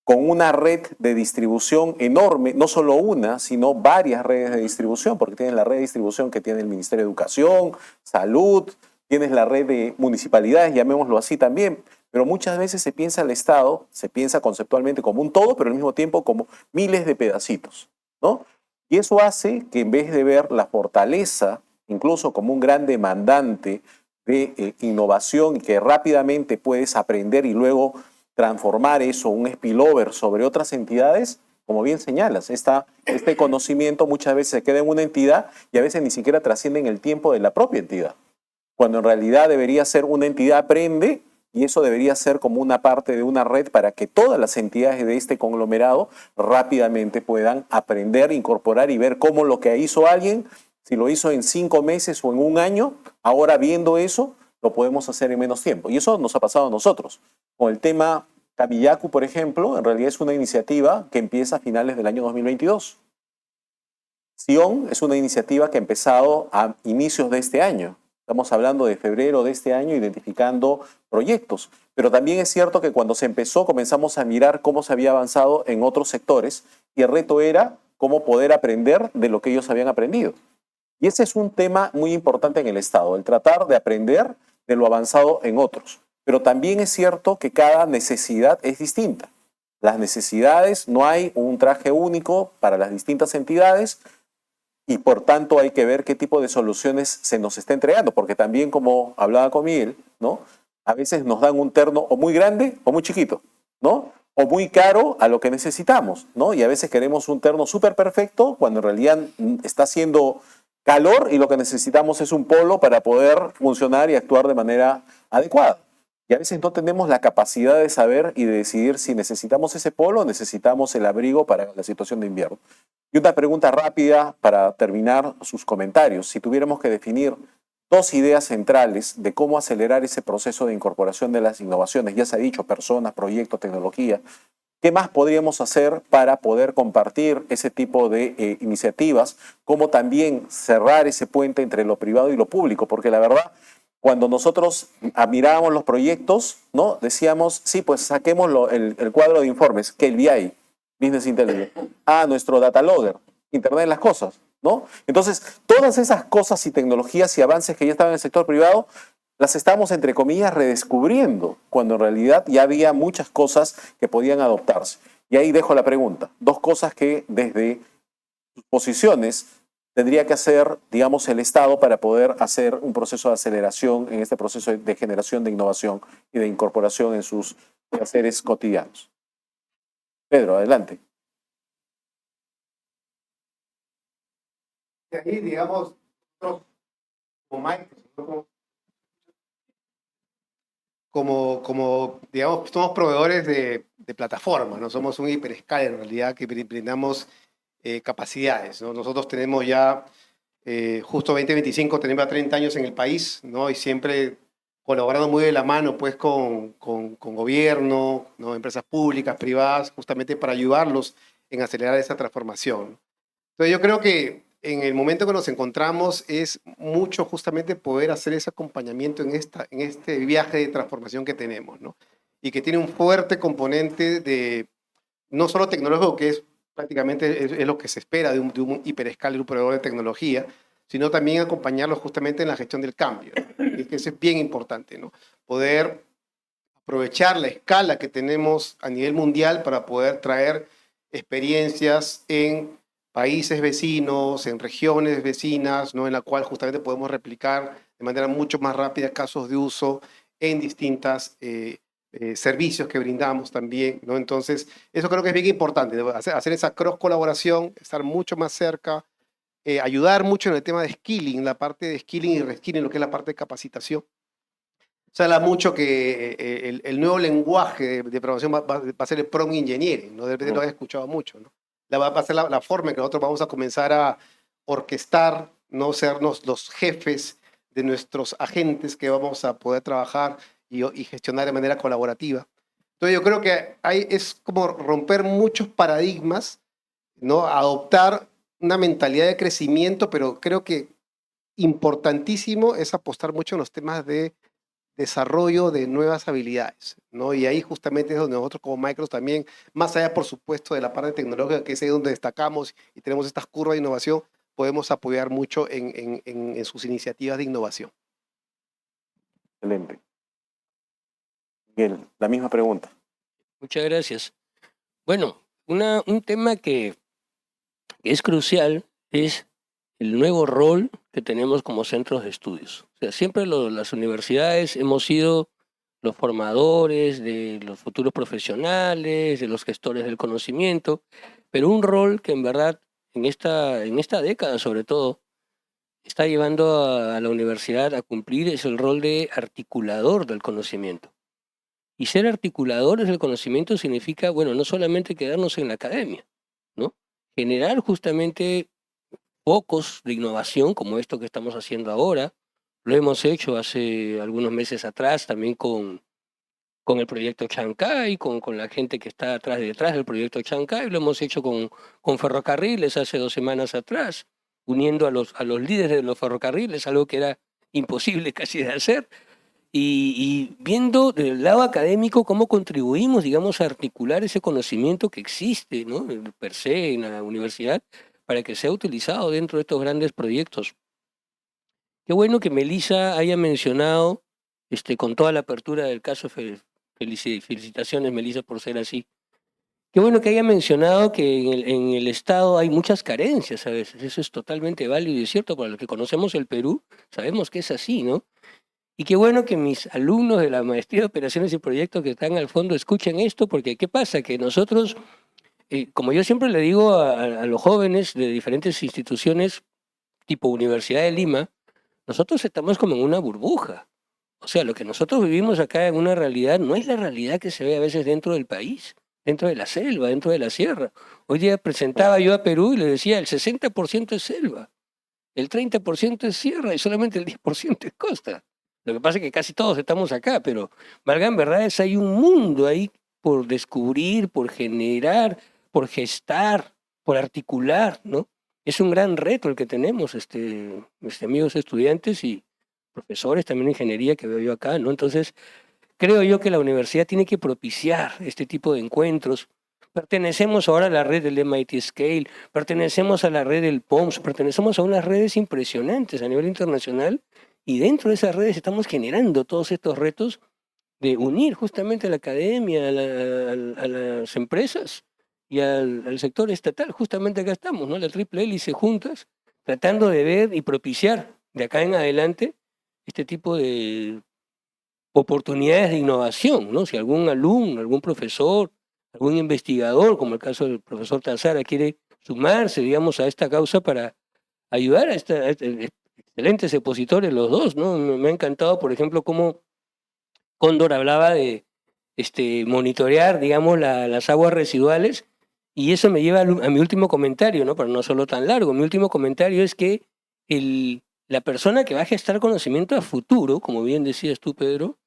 con una red de distribución enorme, no solo una, sino varias redes de distribución, porque tienes la red de distribución que tiene el Ministerio de Educación, Salud, tienes la red de municipalidades, llamémoslo así también, pero muchas veces se piensa el Estado, se piensa conceptualmente como un todo, pero al mismo tiempo como miles de pedacitos, ¿no? Y eso hace que en vez de ver la fortaleza, incluso como un gran demandante de innovación y que rápidamente puedes aprender y luego transformar eso, un spillover sobre otras entidades, como bien señalas, este conocimiento muchas veces se queda en una entidad y a veces ni siquiera trasciende en el tiempo de la propia entidad, cuando en realidad debería ser una entidad aprende y eso debería ser como una parte de una red para que todas las entidades de este conglomerado rápidamente puedan aprender, incorporar y ver cómo lo que hizo alguien, si lo hizo en 5 meses o en un año, ahora viendo eso, lo podemos hacer en menos tiempo. Y eso nos ha pasado a nosotros. Con el tema Camillacu, por ejemplo, en realidad es una iniciativa que empieza a finales del año 2022. Sion es una iniciativa que ha empezado a inicios de este año. Estamos hablando de febrero de este año, identificando proyectos. Pero también es cierto que cuando se empezó, comenzamos a mirar cómo se había avanzado en otros sectores y el reto era cómo poder aprender de lo que ellos habían aprendido. Y ese es un tema muy importante en el Estado, el tratar de aprender de lo avanzado en otros. Pero también es cierto que cada necesidad es distinta. Las necesidades, no hay un traje único para las distintas entidades y por tanto hay que ver qué tipo de soluciones se nos está entregando, porque también, como hablaba con Miguel, ¿no? A veces nos dan un terno o muy grande o muy chiquito, ¿no? O muy caro a lo que necesitamos, ¿no? Y a veces queremos un terno súper perfecto cuando en realidad está haciendo calor y lo que necesitamos es un polo para poder funcionar y actuar de manera adecuada. Y a veces no tenemos la capacidad de saber y de decidir si necesitamos ese polo o necesitamos el abrigo para la situación de invierno. Y una pregunta rápida para terminar sus comentarios. Si tuviéramos que definir 2 ideas centrales de cómo acelerar ese proceso de incorporación de las innovaciones, ya se ha dicho, personas, proyectos, tecnología, ¿qué más podríamos hacer para poder compartir ese tipo de iniciativas? ¿Cómo también cerrar ese puente entre lo privado y lo público? Porque la verdad, cuando nosotros mirábamos los proyectos, ¿no? Decíamos, sí, pues saquemos el cuadro de informes, que el BI, Business Intelligence, nuestro Data Logger, Internet de las Cosas, ¿no? Entonces, todas esas cosas y tecnologías y avances que ya estaban en el sector privado, las estamos, entre comillas, redescubriendo, cuando en realidad ya había muchas cosas que podían adoptarse. Y ahí dejo la pregunta. 2 cosas que desde sus posiciones tendría que hacer, digamos, el Estado para poder hacer un proceso de aceleración en este proceso de generación de innovación y de incorporación en sus quehaceres cotidianos. Pedro, adelante.
De ahí, digamos, nosotros como Microsoft, digamos, somos proveedores de plataformas, ¿no? Somos un hiperescaler en realidad que brindamos capacidades, ¿no? Nosotros tenemos ya, justo 2025, tenemos ya 30 años en el país, ¿no? Y siempre colaborando muy de la mano pues, con gobierno, ¿no? Empresas públicas, privadas, justamente para ayudarlos en acelerar esa transformación. Entonces yo creo que en el momento que nos encontramos es mucho justamente poder hacer ese acompañamiento en este viaje de transformación que tenemos, ¿no? Y que tiene un fuerte componente de, no solo tecnológico, que es prácticamente es lo que se espera de un hiperescaler, un proveedor de tecnología, sino también acompañarlos justamente en la gestión del cambio, ¿no? Y que eso es bien importante, ¿no? Poder aprovechar la escala que tenemos a nivel mundial para poder traer experiencias en países vecinos, en regiones vecinas, ¿no? En la cual justamente podemos replicar de manera mucho más rápida casos de uso en distintas servicios que brindamos también, ¿no? Entonces, eso creo que es bien importante, ¿no? Hacer esa cross colaboración, estar mucho más cerca, ayudar mucho en el tema de skilling, la parte de skilling y reskilling, lo que es la parte de capacitación. Se habla mucho que el nuevo lenguaje de programación va a ser el prompt engineering, ¿no? De repente lo has escuchado mucho, ¿no? Va a ser la forma en que nosotros vamos a comenzar a orquestar, no sernos los jefes de nuestros agentes que vamos a poder trabajar y gestionar de manera colaborativa. Entonces yo creo que es como romper muchos paradigmas, ¿no? Adoptar una mentalidad de crecimiento, pero creo que importantísimo es apostar mucho en los temas de desarrollo de nuevas habilidades, ¿no? Y ahí justamente es donde nosotros como Microsoft también, más allá por supuesto de la parte tecnológica, que es ahí donde destacamos y tenemos estas curvas de innovación, podemos apoyar mucho en sus iniciativas de innovación.
Excelente. Miguel, la misma pregunta.
Muchas gracias. Bueno, un tema que es crucial es el nuevo rol que tenemos como centros de estudios. O sea, siempre las universidades hemos sido los formadores de los futuros profesionales, de los gestores del conocimiento, pero un rol que en verdad en esta década sobre todo está llevando a la universidad a cumplir es el rol de articulador del conocimiento. Y ser articuladores del conocimiento significa, bueno, no solamente quedarnos en la academia, ¿no? Generar justamente focos de innovación como esto que estamos haciendo ahora. Lo hemos hecho hace algunos meses atrás también con el proyecto Chancay, con la gente que está detrás del proyecto Chancay. Lo hemos hecho con ferrocarriles hace 2 semanas atrás, uniendo a los líderes de los ferrocarriles, algo que era imposible casi de hacer. Y viendo del lado académico cómo contribuimos, digamos, a articular ese conocimiento que existe, ¿no? Per se en la universidad, para que sea utilizado dentro de estos grandes proyectos. Qué bueno que Melissa haya mencionado, con toda la apertura del caso, felicitaciones Melissa por ser así. Qué bueno que haya mencionado que en el Estado hay muchas carencias a veces, eso es totalmente válido y cierto, para los que conocemos el Perú, sabemos que es así, ¿no? Y qué bueno que mis alumnos de la Maestría de Operaciones y Proyectos que están al fondo escuchen esto, porque ¿qué pasa? Que nosotros, como yo siempre le digo a los jóvenes de diferentes instituciones, tipo Universidad de Lima, nosotros estamos como en una burbuja. O sea, lo que nosotros vivimos acá en una realidad no es la realidad que se ve a veces dentro del país, dentro de la selva, dentro de la sierra. Hoy día presentaba yo a Perú y le decía, el 60% es selva, el 30% es sierra y solamente el 10% es costa. Lo que pasa es que casi todos estamos acá, pero valgan verdades, hay un mundo ahí por descubrir, por generar, por gestar, por articular, ¿no? Es un gran reto el que tenemos, amigos estudiantes y profesores, también de ingeniería que veo yo acá, ¿no? Entonces, creo yo que la universidad tiene que propiciar este tipo de encuentros. Pertenecemos ahora a la red del MIT Scale, pertenecemos a la red del POMS, pertenecemos a unas redes impresionantes a nivel internacional y dentro de esas redes estamos generando todos estos retos de unir justamente a la academia, a las empresas y al sector estatal. Justamente acá estamos, ¿no? La triple hélice juntas, tratando de ver y propiciar de acá en adelante este tipo de oportunidades de innovación, ¿no? Si algún alumno, algún profesor, algún investigador, como el caso del profesor Tanzara, quiere sumarse, digamos, a esta causa para ayudar a excelentes expositores los dos, ¿no? Me ha encantado, por ejemplo, cómo Cóndor hablaba de monitorear, digamos, las aguas residuales, y eso me lleva a mi último comentario, ¿no? Pero no solo tan largo. Mi último comentario es que la persona que va a gestar conocimiento a futuro, como bien decías tú, Pedro,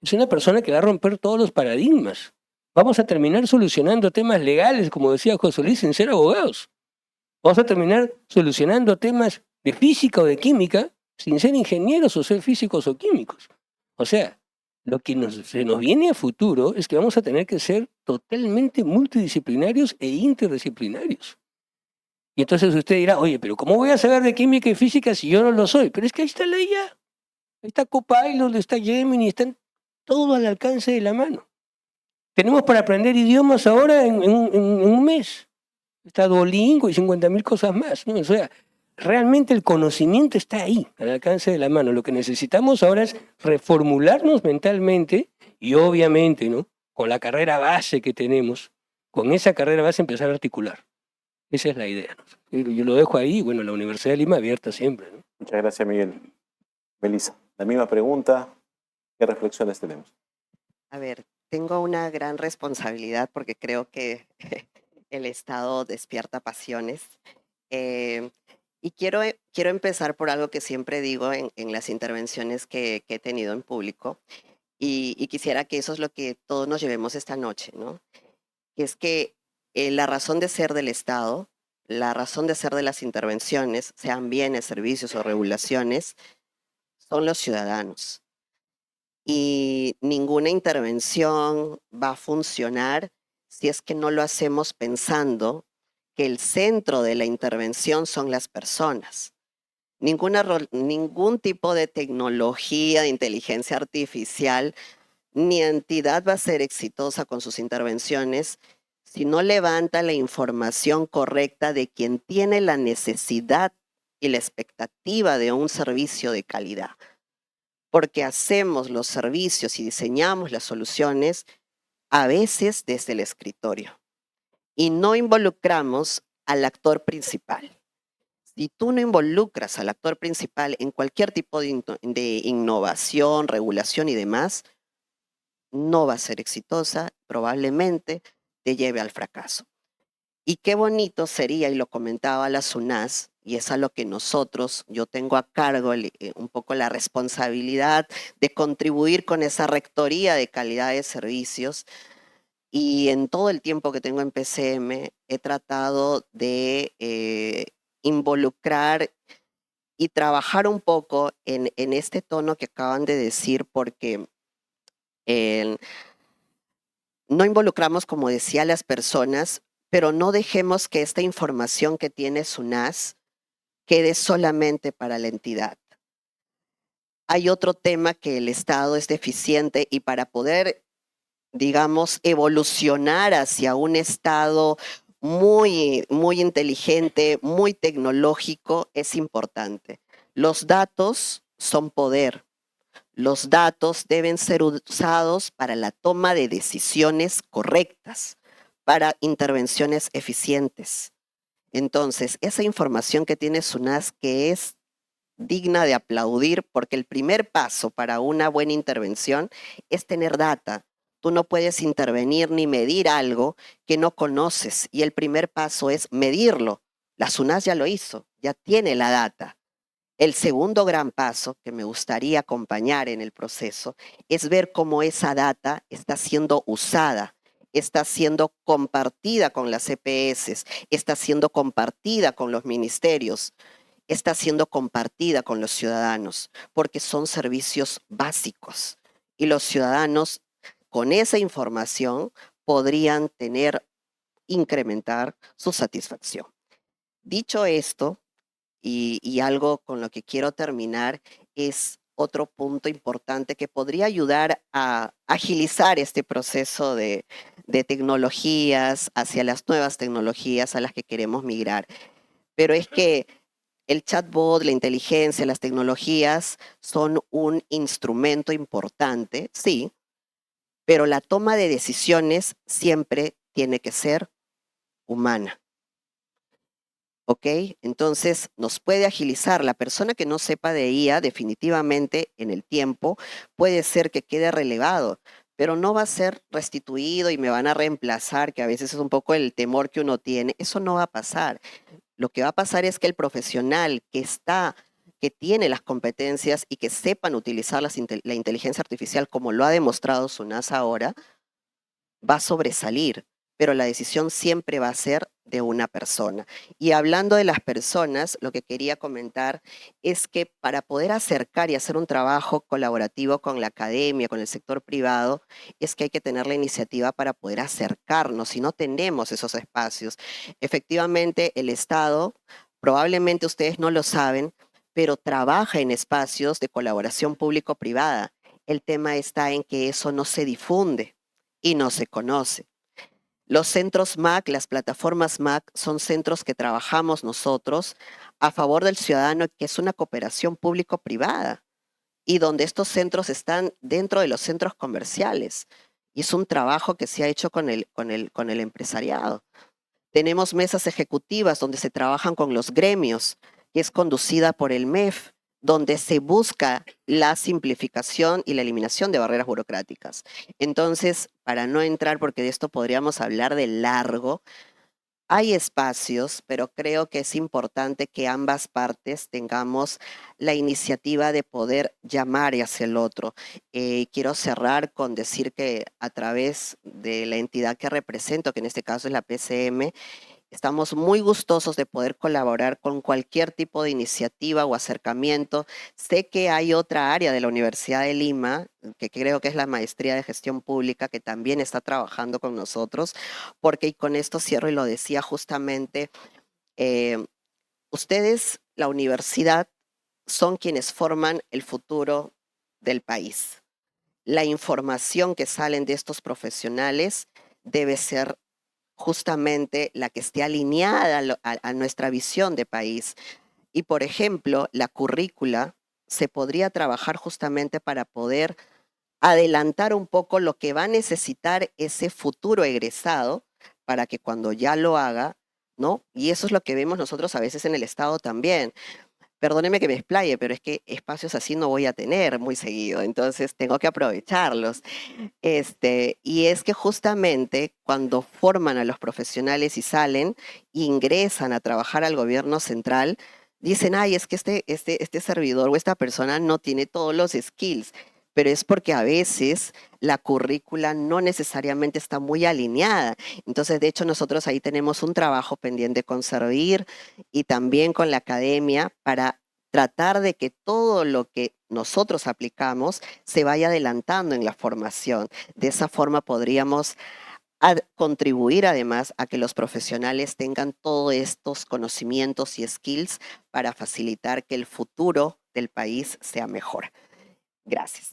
es una persona que va a romper todos los paradigmas. Vamos a terminar solucionando temas legales, como decía José Luis, sin ser abogados. Vamos a terminar solucionando temas de física o de química sin ser ingenieros o ser físicos o químicos. O sea, lo que se nos viene a futuro es que vamos a tener que ser totalmente multidisciplinarios e interdisciplinarios. Y entonces usted dirá, oye, pero ¿cómo voy a saber de química y física si yo no lo soy? Pero es que ahí está la IA, ahí está Copilot, está Gemini, están todo al alcance de la mano. Tenemos para aprender idiomas ahora en un mes. Está Duolingo y 50.000 cosas más, ¿no? O sea, realmente el conocimiento está ahí, al alcance de la mano. Lo que necesitamos ahora es reformularnos mentalmente y obviamente, ¿no? Con la carrera base que tenemos, con esa carrera base empezar a articular. Esa es la idea, ¿no? Yo lo dejo ahí, bueno, la Universidad de Lima abierta siempre, ¿no?
Muchas gracias, Miguel. Melissa, la misma pregunta. ¿Qué reflexiones tenemos?
A ver, tengo una gran responsabilidad porque creo que el Estado despierta pasiones. Y quiero empezar por algo que siempre digo en las intervenciones que he tenido en público, y quisiera que eso es lo que todos nos llevemos esta noche, ¿no? Que es que la razón de ser del Estado, la razón de ser de las intervenciones, sean bienes, servicios o regulaciones, son los ciudadanos. Y ninguna intervención va a funcionar si es que no lo hacemos pensando que el centro de la intervención son las personas. Ningún tipo de tecnología, de inteligencia artificial, ni entidad va a ser exitosa con sus intervenciones si no levanta la información correcta de quien tiene la necesidad y la expectativa de un servicio de calidad. Porque hacemos los servicios y diseñamos las soluciones a veces desde el escritorio y no involucramos al actor principal. Si tú no involucras al actor principal en cualquier tipo de innovación, regulación y demás, no va a ser exitosa, probablemente te lleve al fracaso. Y qué bonito sería, y lo comentaba la SUNAS, y es a lo que nosotros, yo tengo a cargo un poco la responsabilidad de contribuir con esa rectoría de calidad de servicios. Y en todo el tiempo que tengo en PCM he tratado de involucrar y trabajar un poco en este tono que acaban de decir, porque no involucramos, como decía, a las personas, pero no dejemos que esta información que tiene SUNAS quede solamente para la entidad. Hay otro tema que el Estado es deficiente, y para poder, digamos, evolucionar hacia un Estado muy inteligente, muy tecnológico, es importante. Los datos son poder. Los datos deben ser usados para la toma de decisiones correctas, para intervenciones eficientes. Entonces, esa información que tiene SUNAS, que es digna de aplaudir, porque el primer paso para una buena intervención es tener data. Tú no puedes intervenir ni medir algo que no conoces, y el primer paso es medirlo. La SUNAS ya lo hizo, ya tiene la data. El segundo gran paso que me gustaría acompañar en el proceso es ver cómo esa data está siendo usada, está siendo compartida con las EPS, está siendo compartida con los ministerios, está siendo compartida con los ciudadanos, porque son servicios básicos. Y los ciudadanos con esa información podrían incrementar su satisfacción. Dicho esto, y algo con lo que quiero terminar, es otro punto importante que podría ayudar a agilizar este proceso de tecnologías hacia las nuevas tecnologías a las que queremos migrar. Pero es que el chatbot, la inteligencia, las tecnologías son un instrumento importante, sí, pero la toma de decisiones siempre tiene que ser humana. ¿Ok? Entonces, nos puede agilizar. La persona que no sepa de IA, definitivamente en el tiempo, puede ser que quede relevado, pero no va a ser restituido y me van a reemplazar, que a veces es un poco el temor que uno tiene. Eso no va a pasar. Lo que va a pasar es que el profesional que tiene las competencias y que sepan utilizar la inteligencia artificial, como lo ha demostrado SUNAS ahora, va a sobresalir, pero la decisión siempre va a ser de una persona. Y hablando de las personas, lo que quería comentar es que para poder acercar y hacer un trabajo colaborativo con la academia, con el sector privado, es que hay que tener la iniciativa para poder acercarnos, y no tenemos esos espacios. Efectivamente, el Estado, probablemente ustedes no lo saben, pero trabaja en espacios de colaboración público-privada. El tema está en que eso no se difunde y no se conoce. Los centros MAC, las plataformas MAC, son centros que trabajamos nosotros a favor del ciudadano, que es una cooperación público-privada, y donde estos centros están dentro de los centros comerciales. Y es un trabajo que se ha hecho con el empresariado. Tenemos mesas ejecutivas donde se trabajan con los gremios, que es conducida por el MEF, donde se busca la simplificación y la eliminación de barreras burocráticas. Entonces, para no entrar, porque de esto podríamos hablar de largo, hay espacios, pero creo que es importante que ambas partes tengamos la iniciativa de poder llamar hacia el otro. Quiero cerrar con decir que a través de la entidad que represento, que en este caso es la PCM, estamos muy gustosos de poder colaborar con cualquier tipo de iniciativa o acercamiento. Sé que hay otra área de la Universidad de Lima, que creo que es la Maestría de Gestión Pública, que también está trabajando con nosotros, porque, y con esto cierro y lo decía justamente, ustedes, la universidad, son quienes forman el futuro del país. La información que salen de estos profesionales debe ser justamente la que esté alineada a nuestra visión de país. Y, por ejemplo, la currícula se podría trabajar justamente para poder adelantar un poco lo que va a necesitar ese futuro egresado para que cuando ya lo haga, ¿no? Y eso es lo que vemos nosotros a veces en el Estado también. Perdóneme que me explaye, pero es que espacios así no voy a tener muy seguido, entonces tengo que aprovecharlos. Y es que justamente cuando forman a los profesionales y salen, ingresan a trabajar al gobierno central, dicen, ay, es que este servidor o esta persona no tiene todos los skills, pero es porque a veces la currícula no necesariamente está muy alineada. Entonces, de hecho, nosotros ahí tenemos un trabajo pendiente con Servir y también con la academia para tratar de que todo lo que nosotros aplicamos se vaya adelantando en la formación. De esa forma podríamos contribuir además a que los profesionales tengan todos estos conocimientos y skills para facilitar que el futuro del país sea mejor. Gracias.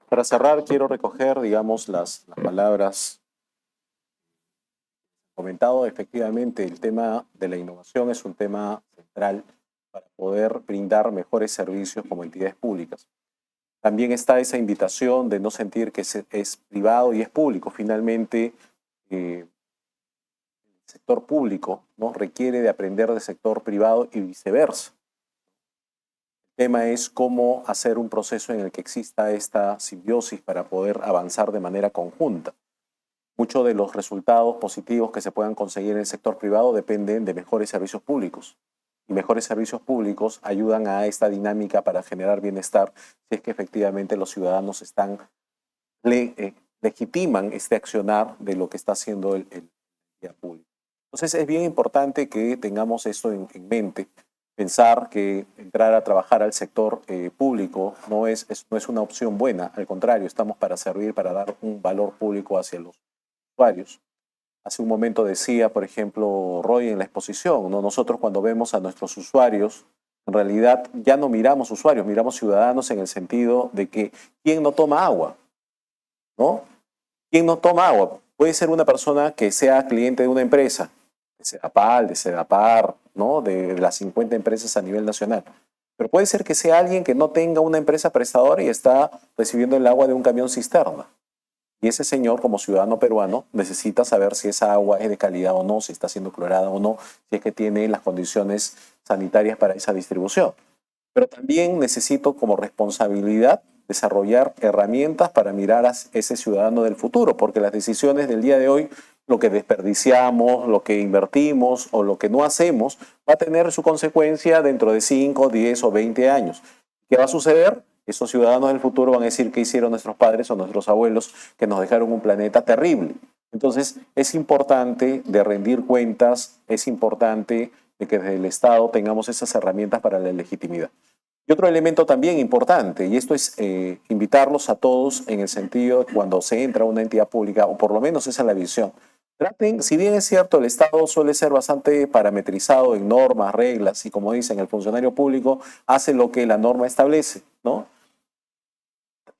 Para cerrar, quiero recoger, digamos, las palabras comentado. Efectivamente, el tema de la innovación es un tema central para poder brindar mejores servicios como entidades públicas. También está esa invitación de no sentir que es privado y es público. Finalmente, el sector público, ¿no?, requiere de aprender del sector privado y viceversa. El tema es cómo hacer un proceso en el que exista esta simbiosis para poder avanzar de manera conjunta. Muchos de los resultados positivos que se puedan conseguir en el sector privado dependen de mejores servicios públicos. Y mejores servicios públicos ayudan a esta dinámica para generar bienestar si es que efectivamente los ciudadanos legitiman este accionar de lo que está haciendo el público. Entonces es bien importante que tengamos esto en mente. Pensar que entrar a trabajar al sector público no es una opción buena. Al contrario, estamos para servir, para dar un valor público hacia los usuarios. Hace un momento decía, por ejemplo, Roy en la exposición, ¿no? Nosotros cuando vemos a nuestros usuarios, en realidad ya no miramos usuarios, miramos ciudadanos en el sentido de que ¿quién no toma agua? ¿No? ¿Quién no toma agua? Puede ser una persona que sea cliente de una empresa, de Sedapal, de Sedapar, ¿no?, de las 50 empresas a nivel nacional. Pero puede ser que sea alguien que no tenga una empresa prestadora y está recibiendo el agua de un camión cisterna. Y ese señor, como ciudadano peruano, necesita saber si esa agua es de calidad o no, si está siendo clorada o no, si es que tiene las condiciones sanitarias para esa distribución. Pero también necesito como responsabilidad desarrollar herramientas para mirar a ese ciudadano del futuro, porque las decisiones del día de hoy, lo que desperdiciamos, lo que invertimos o lo que no hacemos, va a tener su consecuencia dentro de 5, 10 o 20 años. ¿Qué va a suceder? Esos ciudadanos del futuro van a decir qué hicieron nuestros padres o nuestros abuelos que nos dejaron un planeta terrible. Entonces es importante de rendir cuentas, es importante de que desde el Estado tengamos esas herramientas para la legitimidad. Y otro elemento también importante, y esto es invitarlos a todos en el sentido de cuando se entra a una entidad pública, o por lo menos esa es la visión. Traten, si bien es cierto, el Estado suele ser bastante parametrizado en normas, reglas, y como dicen, el funcionario público hace lo que la norma establece, ¿no?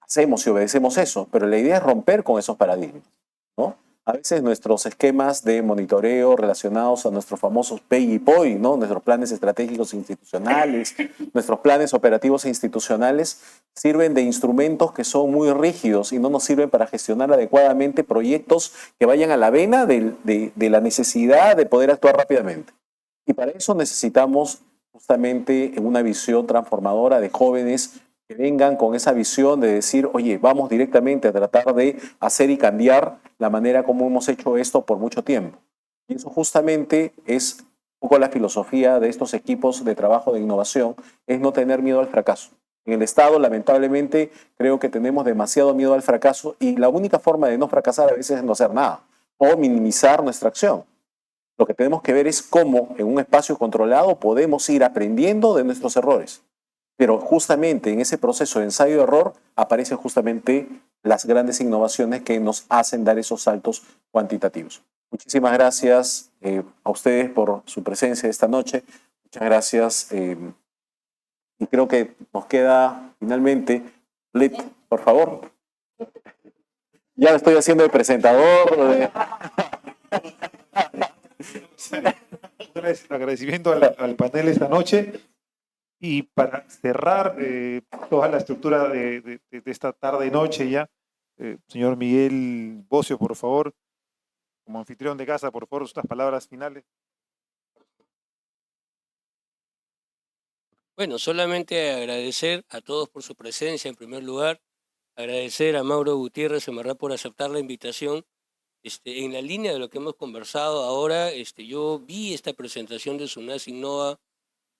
hacemos y obedecemos eso, pero la idea es romper con esos paradigmas, ¿no? A veces nuestros esquemas de monitoreo relacionados a nuestros famosos PEI y POI, ¿no? Nuestros planes estratégicos institucionales, nuestros planes operativos e institucionales, sirven de instrumentos que son muy rígidos y no nos sirven para gestionar adecuadamente proyectos que vayan a la vena de la necesidad de poder actuar rápidamente. Y para eso necesitamos justamente una visión transformadora de jóvenes que vengan con esa visión de decir, oye, vamos directamente a tratar de hacer y cambiar la manera como hemos hecho esto por mucho tiempo. Y eso justamente es un poco la filosofía de estos equipos de trabajo de innovación, es no tener miedo al fracaso. En el Estado, lamentablemente, creo que tenemos demasiado miedo al fracaso y la única forma de no fracasar a veces es no hacer nada o minimizar nuestra acción. Lo que tenemos que ver es cómo en un espacio controlado podemos ir aprendiendo de nuestros errores. Pero justamente en ese proceso de ensayo-error aparecen justamente las grandes innovaciones que nos hacen dar esos saltos cuantitativos. Muchísimas gracias a ustedes por su presencia esta noche. Muchas gracias. Y creo que nos queda finalmente, Lit, por favor. Ya lo estoy haciendo de presentador.
Agradecimiento al panel esta noche. Y para cerrar toda la estructura de esta tarde-noche ya, señor Miguel Bocio, por favor, como anfitrión de casa, por favor, unas palabras finales.
Bueno, solamente agradecer a todos por su presencia en primer lugar, agradecer a Mauro Gutiérrez Emarrá por aceptar la invitación. En la línea de lo que hemos conversado ahora, yo vi esta presentación de SUNAS Innova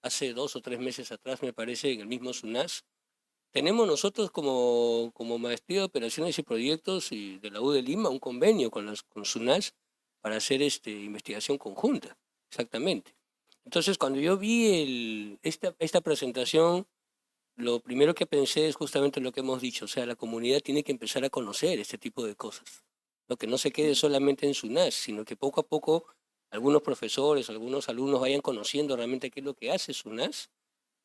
hace 2 o 3 meses atrás, me parece, en el mismo SUNAS. Tenemos nosotros como Maestría de Operaciones y Proyectos y de la U de Lima un convenio con SUNAS para hacer investigación conjunta, exactamente. Entonces, cuando yo vi esta presentación, lo primero que pensé es justamente lo que hemos dicho, o sea, la comunidad tiene que empezar a conocer este tipo de cosas, ¿no? Que no se quede solamente en SUNAS, sino que poco a poco algunos profesores, algunos alumnos vayan conociendo realmente qué es lo que hace SUNAS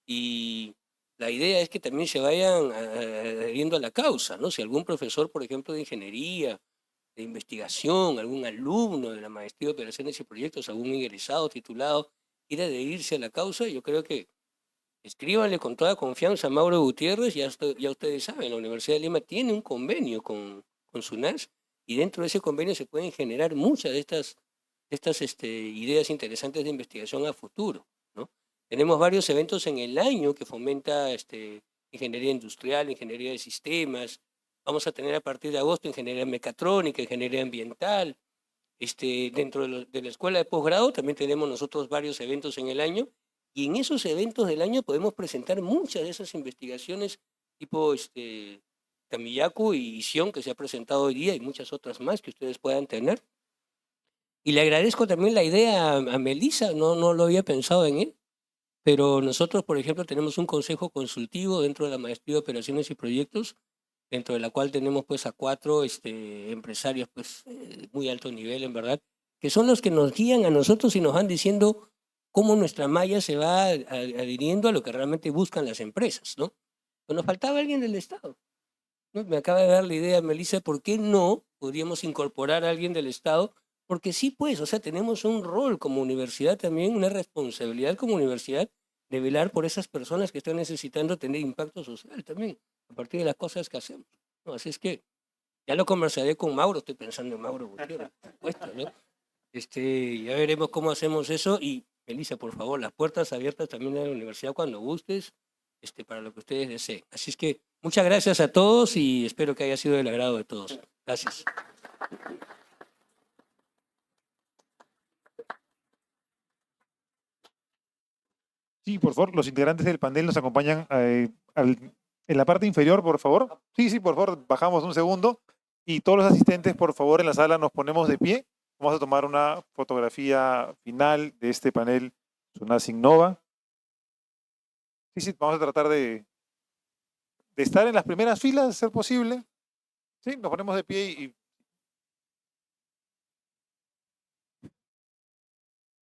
y la idea es que también se vayan adheriendo a la causa, ¿no? Si algún profesor, por ejemplo, de ingeniería, de investigación, algún alumno de la Maestría de Operaciones y Proyectos, algún egresado titulado, quiere adherirse a la causa, yo creo que escríbanle con toda confianza a Mauro Gutiérrez, ya ustedes saben, la Universidad de Lima tiene un convenio con SUNAS y dentro de ese convenio se pueden generar muchas de estas ideas interesantes de investigación a futuro, ¿no? Tenemos varios eventos en el año que fomenta ingeniería industrial, ingeniería de sistemas. Vamos a tener a partir de agosto ingeniería mecatrónica, ingeniería ambiental. Dentro de la escuela de posgrado también tenemos nosotros varios eventos en el año y en esos eventos del año podemos presentar muchas de esas investigaciones tipo Tamiyaku y Sion que se ha presentado hoy día y muchas otras más que ustedes puedan tener. Y le agradezco también la idea a Melissa, no lo había pensado en él, pero nosotros, por ejemplo, tenemos un consejo consultivo dentro de la Maestría de Operaciones y Proyectos, dentro de la cual tenemos pues a 4 empresarios pues muy alto nivel, en verdad, que son los que nos guían a nosotros y nos van diciendo cómo nuestra malla se va adhiriendo a lo que realmente buscan las empresas, ¿no? Pero nos faltaba alguien del Estado, ¿no? Me acaba de dar la idea, Melissa, ¿por qué no podríamos incorporar a alguien del Estado? Porque sí, pues, o sea, tenemos un rol como universidad también, una responsabilidad como universidad de velar por esas personas que están necesitando tener impacto social también, a partir de las cosas que hacemos, ¿no? Así es que ya lo conversaré con Mauro, estoy pensando en Mauro Gutiérrez, por supuesto, ¿no? Ya veremos cómo hacemos eso y, Melissa, por favor, las puertas abiertas también a la universidad cuando gustes, para lo que ustedes deseen. Así es que muchas gracias a todos y espero que haya sido del agrado de todos. Gracias.
Sí, por favor, los integrantes del panel nos acompañan en la parte inferior, por favor. Sí, por favor, bajamos un segundo. Y todos los asistentes, por favor, en la sala nos ponemos de pie. Vamos a tomar una fotografía final de este panel SUNAS Innova. Sí, vamos a tratar de estar en las primeras filas, de ser posible. Sí, nos ponemos de pie y...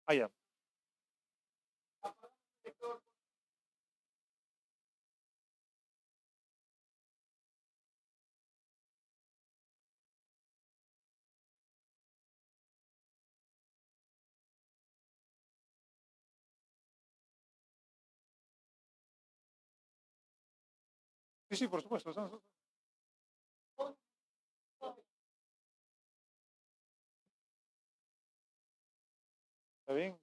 Allá. Sí, sí, por supuesto. ¿Está bien?